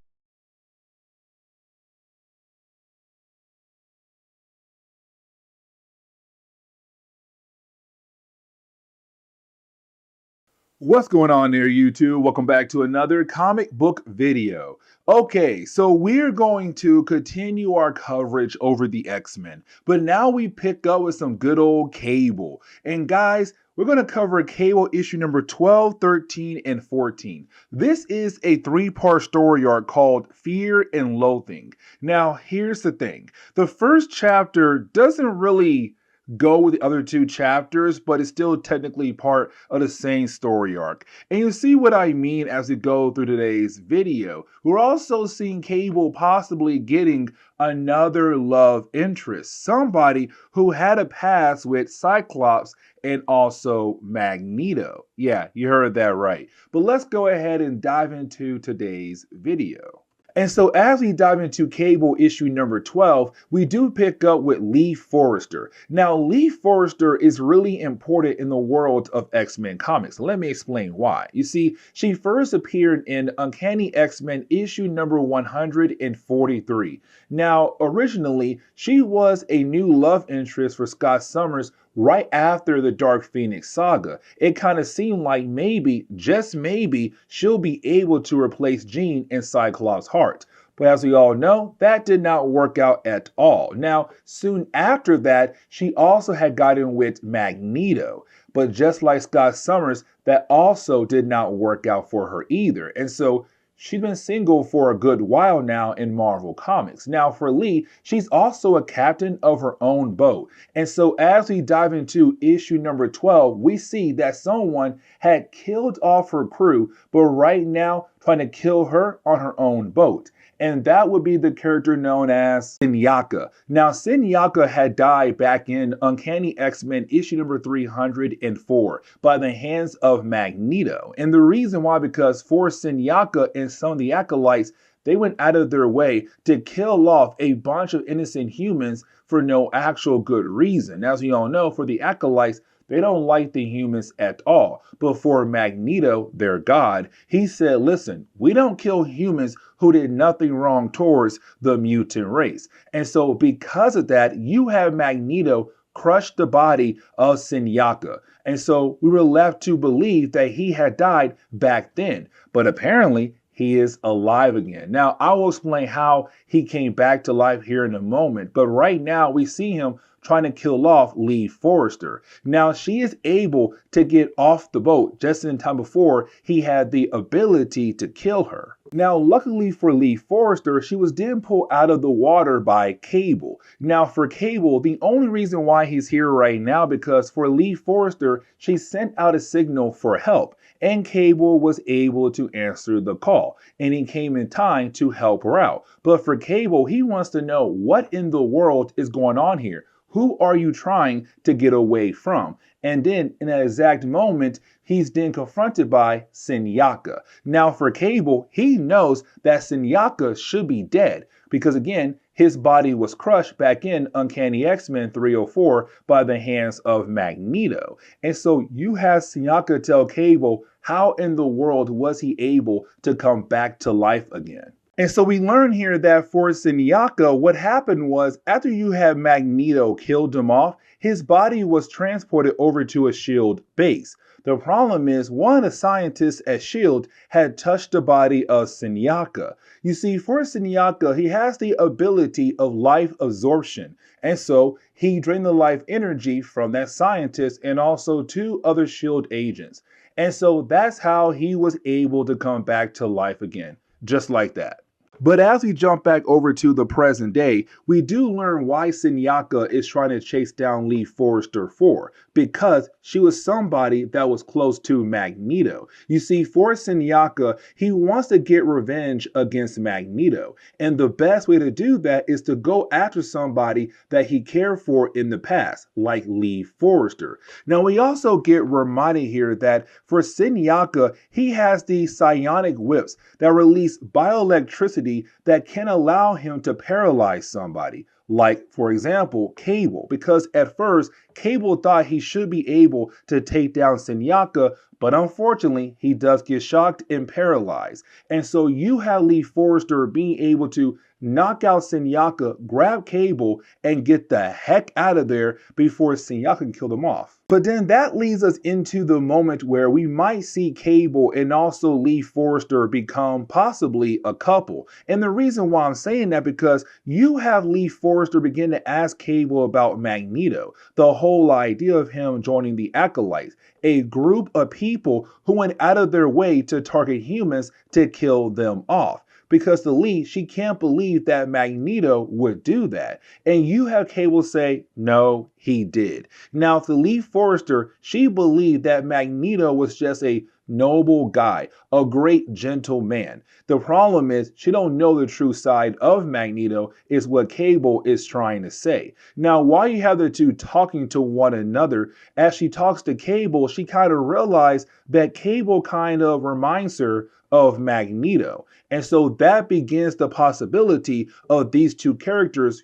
A: What's going on there, YouTube? Welcome back to another comic book video. Okay, so we're going to continue our coverage over the X-Men, but now we pick up with some good old Cable. And guys, we're going to cover Cable issue number 12, 13, and 14. This is a three-part story arc called Fear and Loathing. Now, here's the thing. The first chapter doesn't really go with the other two chapters, but it's still technically part of the same story arc. And you'll see what I mean as we go through today's video. We're also seeing Cable possibly getting another love interest, somebody who had a past with Cyclops and also Magneto. Yeah, you heard that right. But let's go ahead and dive into today's video. And so as we dive into Cable issue number 12, we do pick up with Lee Forrester. Now, Lee Forrester is really important in the world of X-Men comics. Let me explain why. You see, she first appeared in Uncanny X-Men issue number 143. Now, originally, she was a new love interest for Scott Summers right after the Dark Phoenix saga. It kind of seemed like maybe, just maybe, she'll be able to replace Jean in Cyclops' heart. But as we all know, that did not work out at all. Now, soon after that, she also had gotten with Magneto. But just like Scott Summers, that also did not work out for her either. And so she's been single for a good while now in Marvel Comics. Now for Lee, she's also a captain of her own boat. And so as we dive into issue number 12, we see that someone had killed off her crew, but right now trying to kill her on her own boat. And that would be the character known as Sinsear. Now, Sinsear had died back in Uncanny X-Men issue number 304 by the hands of Magneto. And the reason why, because for Sinsear and some of the Acolytes, they went out of their way to kill off a bunch of innocent humans for no actual good reason. As we all know, for the Acolytes, they don't like the humans at all. But for Magneto, their god, he said, listen, we don't kill humans who did nothing wrong towards the mutant race. And so because of that, you have Magneto crushed the body of Sinsear. And so we were left to believe that he had died back then. But apparently, he is alive again. Now, I will explain how he came back to life here in a moment. But right now, we see him trying to kill off Lee Forrester. Now, she is able to get off the boat just in time before he had the ability to kill her. Now, luckily for Lee Forrester, she was then pulled out of the water by Cable. Now, for Cable, the only reason why he's here right now because for Lee Forrester, she sent out a signal for help, and Cable was able to answer the call, and he came in time to help her out. But for Cable, he wants to know what in the world is going on here. Who are you trying to get away from? And then in that exact moment, he's then confronted by Sinsear. Now for Cable, he knows that Sinsear should be dead because again, his body was crushed back in Uncanny X-Men 304 by the hands of Magneto. And so you have Sinsear tell Cable how in the world was he able to come back to life again. And so we learn here that for Sinsear, what happened was after you had Magneto killed him off, his body was transported over to a S.H.I.E.L.D. base. The problem is one of the scientists at S.H.I.E.L.D. had touched the body of Sinsear. You see, for Sinsear, he has the ability of life absorption. And so he drained the life energy from that scientist and also 2 other S.H.I.E.L.D. agents. And so that's how he was able to come back to life again. Just like that. But as we jump back over to the present day, we do learn why Sinsear is trying to chase down Lee Forrester for, because she was somebody that was close to Magneto. You see, for Sinsear, he wants to get revenge against Magneto, and the best way to do that is to go after somebody that he cared for in the past, like Lee Forrester. Now, we also get reminded here that for Sinsear, he has these psionic whips that release bioelectricity that can allow him to paralyze somebody. Like, for example, Cable, because at first, Cable thought he should be able to take down Sinsear, but unfortunately, he does get shocked and paralyzed. And so you have Lee Forrester being able to knock out Sinsear, grab Cable, and get the heck out of there before Sinsear can kill them off. But then that leads us into the moment where we might see Cable and also Lee Forrester become possibly a couple. And the reason why I'm saying that because you have Lee Forrester begin to ask Cable about Magneto, the whole idea of him joining the Acolytes, a group of people who went out of their way to target humans to kill them off. Because to Lee, she can't believe that Magneto would do that. And you have Cable say, no, he did. Now, to Lee Forrester, she believed that Magneto was just a noble guy, a great gentle man. The problem is she don't know the true side of Magneto is what Cable is trying to say. Now, while you have the two talking to one another, as she talks to Cable, she kind of realized that Cable kind of reminds her of Magneto. And so that begins the possibility of these two characters,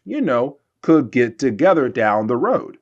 A: could get together down the road.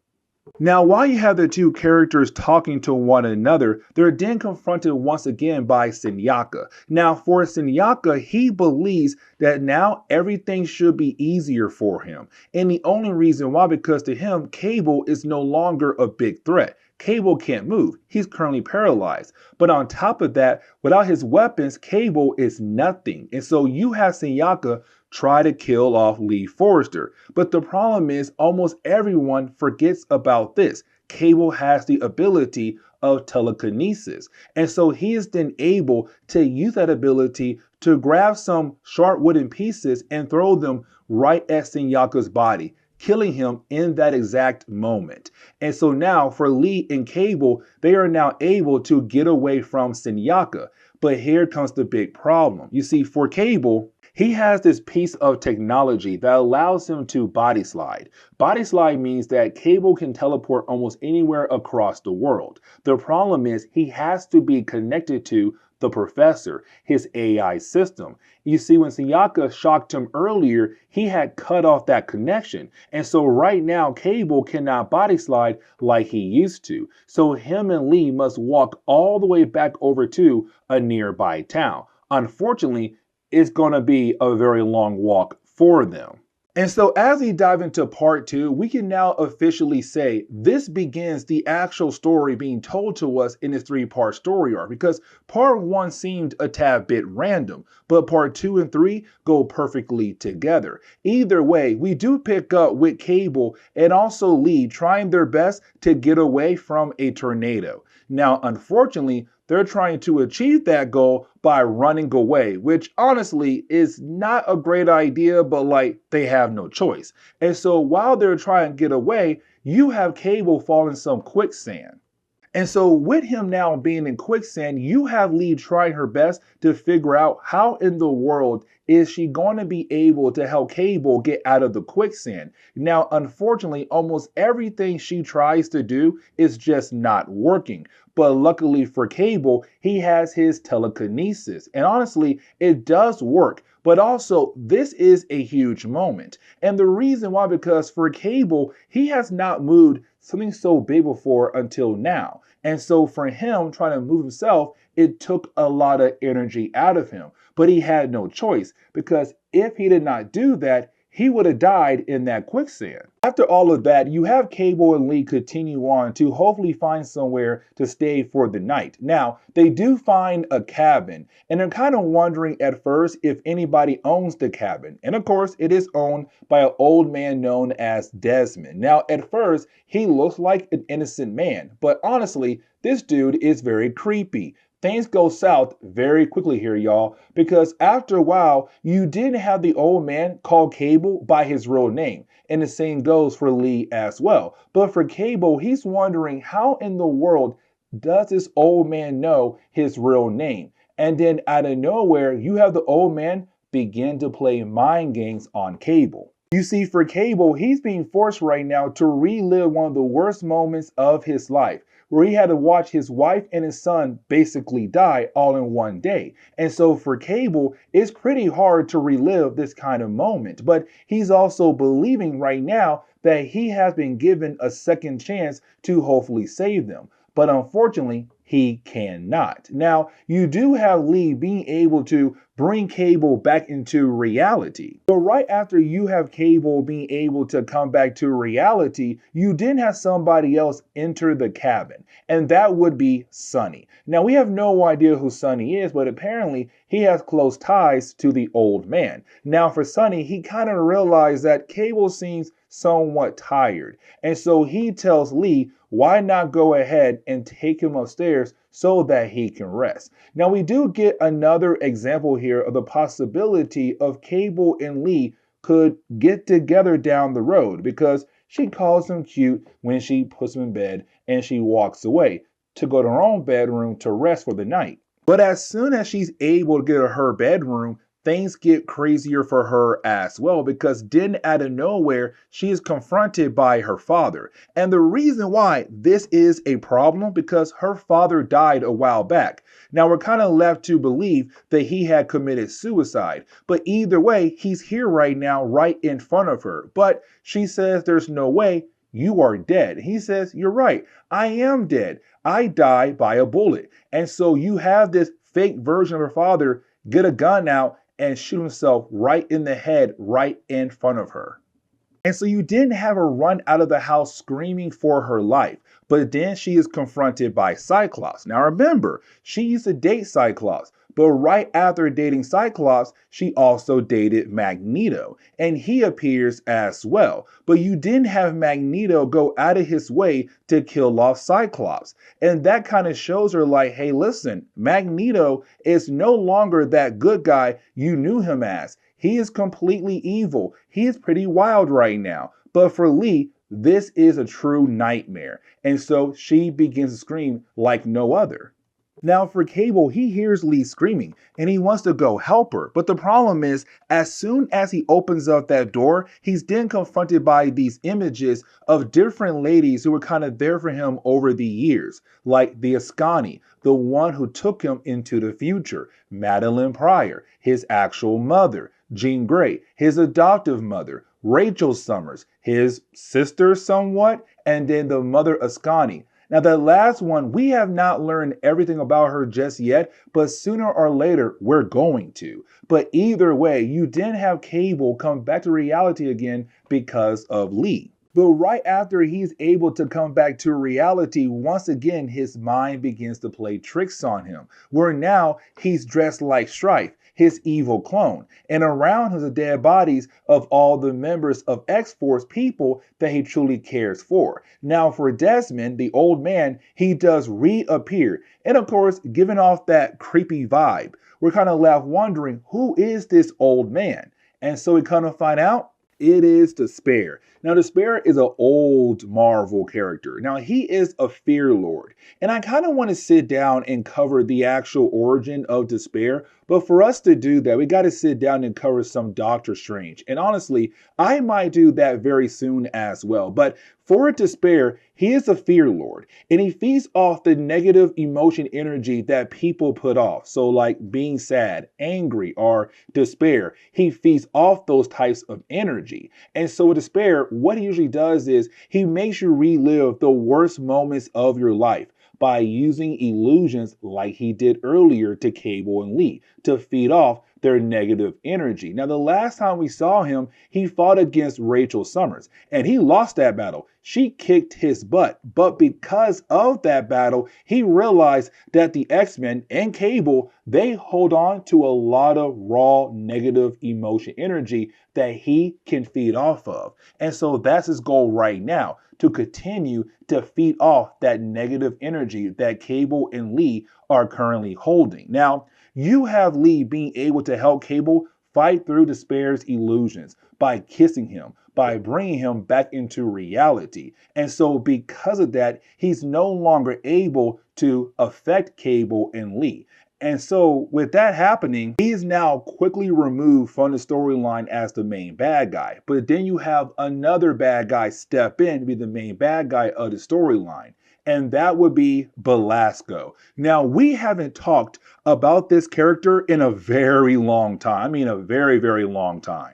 A: Now, while you have the two characters talking to one another, they're then confronted once again by Sinsear. Now, for Sinsear, he believes that now everything should be easier for him. And the only reason why, because to him, Cable is no longer a big threat. Cable can't move. He's currently paralyzed. But on top of that, without his weapons, Cable is nothing. And so you have Sinsear try to kill off Lee Forrester. But the problem is almost everyone forgets about this. Cable has the ability of telekinesis. And so he is then able to use that ability to grab some sharp wooden pieces and throw them right at Sinsear's body, killing him in that exact moment. And so now for Lee and Cable, they are now able to get away from Sinsear. But here comes the big problem. You see, for Cable, he has this piece of technology that allows him to body slide. Body slide means that Cable can teleport almost anywhere across the world. The problem is he has to be connected to the professor, his AI system. You see, when Sinsear shocked him earlier, he had cut off that connection. And so right now, Cable cannot body slide like he used to. So him and Lee must walk all the way back over to a nearby town. Unfortunately, it's going to be a very long walk for them. And so as we dive into part 2, we can now officially say this begins the actual story being told to us in this 3-part story arc, because part 1 seemed a tad bit random, but part 2 and 3 go perfectly together. Either way, we do pick up with Cable and also Lee trying their best to get away from a tornado. Now, unfortunately, they're trying to achieve that goal by running away, which honestly is not a great idea, but like they have no choice. And so while they're trying to get away, you have Cable fall in some quicksand. And so with him now being in quicksand, you have Lee trying her best to figure out how in the world is she going to be able to help Cable get out of the quicksand. Now, unfortunately, almost everything she tries to do is just not working. But luckily for Cable, he has his telekinesis. And honestly, it does work. But also, this is a huge moment. And the reason why, because for Cable, he has not moved something so big before until now. And so for him trying to move himself, it took a lot of energy out of him. But he had no choice, because if he did not do that, he would have died in that quicksand. After all of that, you have Cable and Lee continue on to hopefully find somewhere to stay for the night. Now, they do find a cabin, and they're kind of wondering at first if anybody owns the cabin. And of course, it is owned by an old man known as Desmond. Now, at first, he looks like an innocent man, but honestly, this dude is very creepy. Things go south very quickly here, y'all, because after a while, you didn't have the old man call Cable by his real name. And the same goes for Lee as well. But for Cable, he's wondering how in the world does this old man know his real name? And then out of nowhere, you have the old man begin to play mind games on Cable. You see, for Cable, he's being forced right now to relive one of the worst moments of his life, where he had to watch his wife and his son basically die all in one day. And so for Cable, it's pretty hard to relive this kind of moment. But he's also believing right now that he has been given a second chance to hopefully save them. But unfortunately, he cannot. Now, you do have Lee being able to bring Cable back into reality. So right after you have Cable being able to come back to reality, you then have somebody else enter the cabin, and that would be Sonny. Now, we have no idea who Sonny is, but apparently he has close ties to the old man. Now, for Sonny, he kind of realized that Cable seems somewhat tired, and so he tells Lee, why not go ahead and take him upstairs so that he can rest. Now, we do get another example here of the possibility of Cable and Lee could get together down the road, because she calls him cute when she puts him in bed and she walks away to go to her own bedroom to rest for the night. But as soon as she's able to get to her bedroom, things get crazier for her as well, because then out of nowhere, she is confronted by her father. And the reason why this is a problem, because her father died a while back. Now we're kind of left to believe that he had committed suicide, but either way, he's here right now, right in front of her. But she says, there's no way, you are dead. He says, you're right, I am dead. I die by a bullet. And so you have this fake version of her father get a gun out and shoot himself right in the head, right in front of her. And so you didn't have her run out of the house screaming for her life, but then she is confronted by Cyclops. Now remember, she used to date Cyclops, but right after dating Cyclops, she also dated Magneto, and he appears as well. But you didn't have Magneto go out of his way to kill off Cyclops. And that kind of shows her like, hey, listen, Magneto is no longer that good guy you knew him as. He is completely evil. He is pretty wild right now. But for Lee, this is a true nightmare. And so she begins to scream like no other. Now for Cable, he hears Lee screaming and he wants to go help her. But the problem is, as soon as he opens up that door, he's then confronted by these images of different ladies who were kind of there for him over the years, like the Askani, the one who took him into the future, Madeline Pryor, his actual mother, Jean Grey, his adoptive mother, Rachel Summers, his sister somewhat, and then the mother Askani. Now, that last one, we have not learned everything about her just yet, but sooner or later, we're going to. But either way, you then have Cable come back to reality again because of Lee. But right after he's able to come back to reality, once again, his mind begins to play tricks on him, where now he's dressed like Stryfe, his evil clone, and around him are the dead bodies of all the members of X-Force, people that he truly cares for. Now for Desmond, the old man, he does reappear, and of course, giving off that creepy vibe. We're kind of left wondering, who is this old man? And so we kind of find out, it is Despair. Now, Despair is an old Marvel character. Now, he is a Fear Lord. And I kind of want to sit down and cover the actual origin of Despair. But for us to do that, we got to sit down and cover some Doctor Strange. And honestly, I might do that very soon as well. But for Despair, he is a Fear Lord. And he feeds off the negative emotion energy that people put off. So like being sad, angry, or despair. He feeds off those types of energy. And so with Despair, what he usually does is he makes you relive the worst moments of your life by using illusions like he did earlier to Cable and Lee to feed off their negative energy. Now, the last time we saw him, he fought against Rachel Summers, and he lost that battle. She kicked his butt, but because of that battle, he realized that the X-Men and Cable, they hold on to a lot of raw negative emotion energy that he can feed off of. And so that's his goal right now, to continue to feed off that negative energy that Cable and Lee are currently holding. Now, you have Lee being able to help Cable fight through Despair's illusions by kissing him, by bringing him back into reality. And so because of that, he's no longer able to affect Cable and Lee. And so with that happening, he is now quickly removed from the storyline as the main bad guy. But then you have another bad guy step in to be the main bad guy of the storyline. And that would be Belasco. Now, we haven't talked about this character in a very long time. I mean, a very, very long time.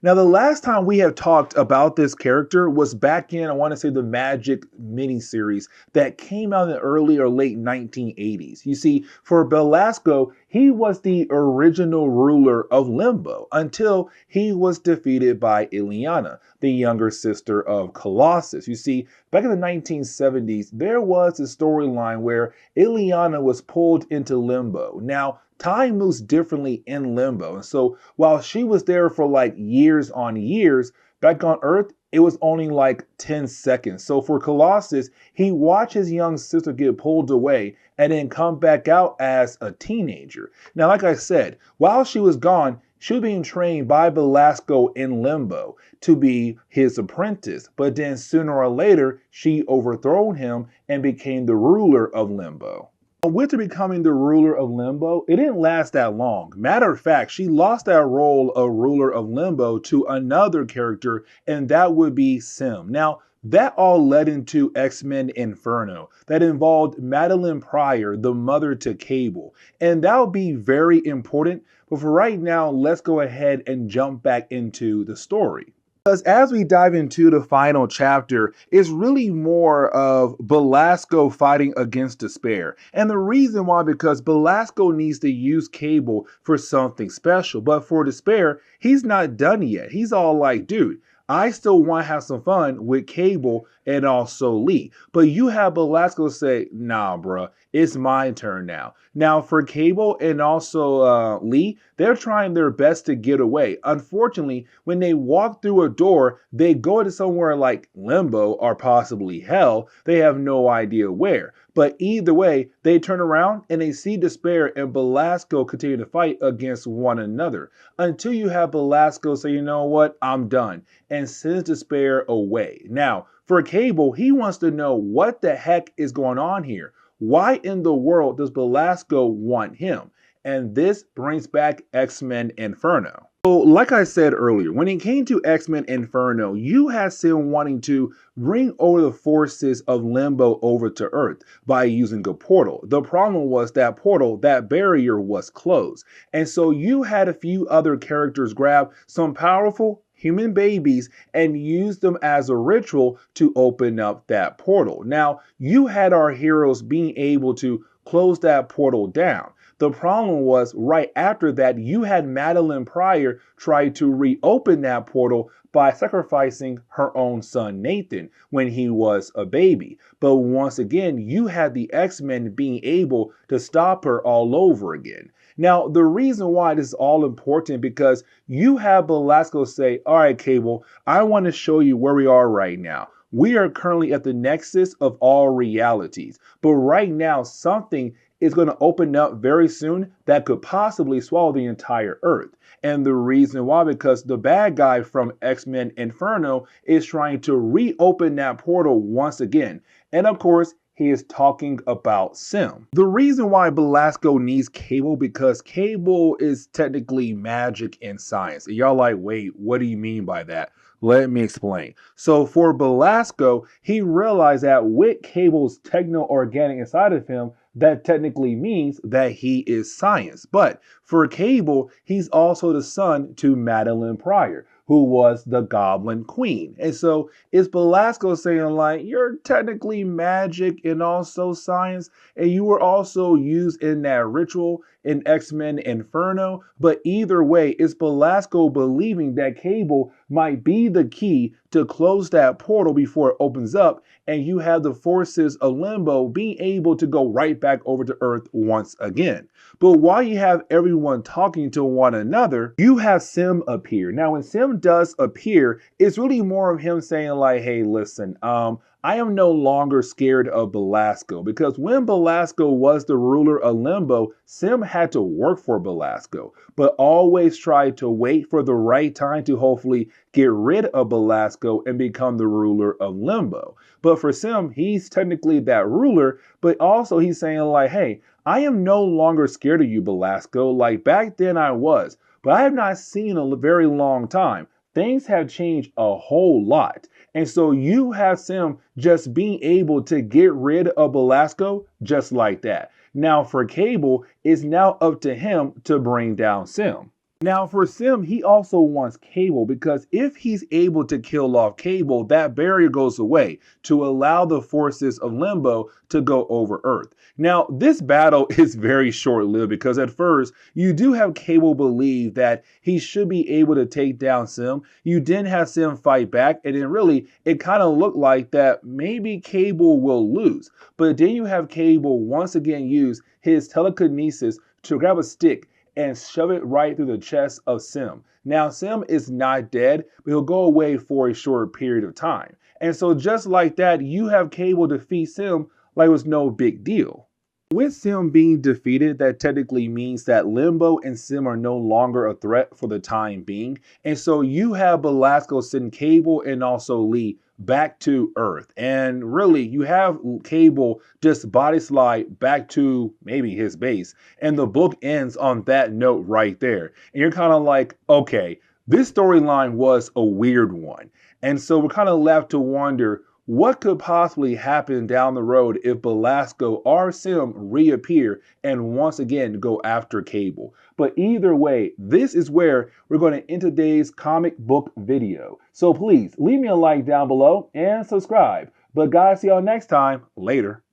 A: Now, the last time we have talked about this character was back in, I want to say, the Magic miniseries that came out in the early or late 1980s. You see, for Belasco, he was the original ruler of Limbo until he was defeated by Illyana, the younger sister of Colossus. You see, back in the 1970s, there was a storyline where Illyana was pulled into Limbo. Now, time moves differently in Limbo. And so while she was there for like years on years, back on Earth, it was only like 10 seconds. So for Colossus, he watched his young sister get pulled away and then come back out as a teenager. Now, like I said, while she was gone, she was being trained by Belasco in Limbo to be his apprentice. But then sooner or later, she overthrew him and became the ruler of Limbo. With her becoming the ruler of Limbo, it didn't last that long. Matter of fact, she lost that role of ruler of Limbo to another character, and that would be Sim. Now, that all led into X-Men Inferno that involved Madeline Pryor, the mother to Cable. And that will be very important. But for right now, let's go ahead and jump back into the story. Because as we dive into the final chapter, it's really more of Belasco fighting against Despair. And the reason why, because Belasco needs to use Cable for something special. But for Despair, he's not done yet. He's all like, dude, I still want to have some fun with Cable and also Lee. But you have Belasco say, nah, bruh, it's my turn now. Now, for Cable and also Lee, they're trying their best to get away. Unfortunately, when they walk through a door, they go to somewhere like Limbo or possibly Hell. They have no idea where. But either way, they turn around and they see Despair and Belasco continue to fight against one another. Until you have Belasco say, you know what, I'm done, and sends Despair away. Now, for Cable, he wants to know what the heck is going on here. Why in the world does Belasco want him? And this brings back X-Men Inferno. So like I said earlier, when it came to X-Men Inferno, you had Sim wanting to bring over the forces of Limbo over to Earth by using a portal. The problem was that portal, that barrier was closed. And so you had a few other characters grab some powerful human babies and used them as a ritual to open up that portal. Now, you had our heroes being able to close that portal down. The problem was right after that, you had Madeline Pryor try to reopen that portal by sacrificing her own son Nathan when he was a baby. But once again, you had the X-Men being able to stop her all over again. Now, the reason why this is all important because you have Belasco say, all right, Cable, I want to show you where we are right now. We are currently at the nexus of all realities. But right now, something is going to open up very soon that could possibly swallow the entire Earth. And the reason why, because the bad guy from X-Men Inferno is trying to reopen that portal once again. And of course, he is talking about Sim. The reason why Belasco needs Cable because Cable is technically magic and science. And y'all like, wait, what do you mean by that? Let me explain. So for Belasco, he realized that with Cable's techno-organic inside of him, that technically means that he is science. But for Cable, he's also the son to Madeline Pryor, who was the Goblin Queen. And so it's Belasco saying like, you're technically magic and also science, and you were also used in that ritual in X-Men Inferno. But either way, it's Belasco believing that Cable might be the key to close that portal before it opens up, and you have the forces of Limbo being able to go right back over to Earth once again. But while you have everyone talking to one another, you have Sim appear. Now, when Sim does appear, it's really more of him saying like, hey, listen, I am no longer scared of Belasco because when Belasco was the ruler of Limbo, Sim had to work for Belasco, but always tried to wait for the right time to hopefully get rid of Belasco and become the ruler of Limbo. But for Sim, he's technically that ruler, but also he's saying like, hey, I am no longer scared of you, Belasco. Like back then I was, but I have not seen a very long time. Things have changed a whole lot. And so you have Sim just being able to get rid of Belasco just like that. Now for Cable, it's now up to him to bring down Sim. Now for Sim, he also wants Cable because if he's able to kill off Cable, that barrier goes away to allow the forces of Limbo to go over Earth. Now this battle is very short-lived because at first you do have Cable believe that he should be able to take down Sim. You then have Sim fight back and then really it kind of looked like that maybe Cable will lose. But then you have Cable once again use his telekinesis to grab a stick and shove it right through the chest of Sim. Now, Sim is not dead, but he'll go away for a short period of time. And so just like that, you have Cable defeat Sim like it was no big deal. With Sim being defeated, that technically means that Limbo and Sim are no longer a threat for the time being. And so you have Belasco send Cable and also Lee back to Earth. And really, you have Cable just body slide back to maybe his base. And the book ends on that note right there. And you're kind of like, okay, this storyline was a weird one. And so we're kind of left to wonder, what could possibly happen down the road if Belasco or Sim reappear and once again go after Cable? But either way, this is where we're going to end today's comic book video. So please leave me a like down below and subscribe. But guys, see y'all next time. Later.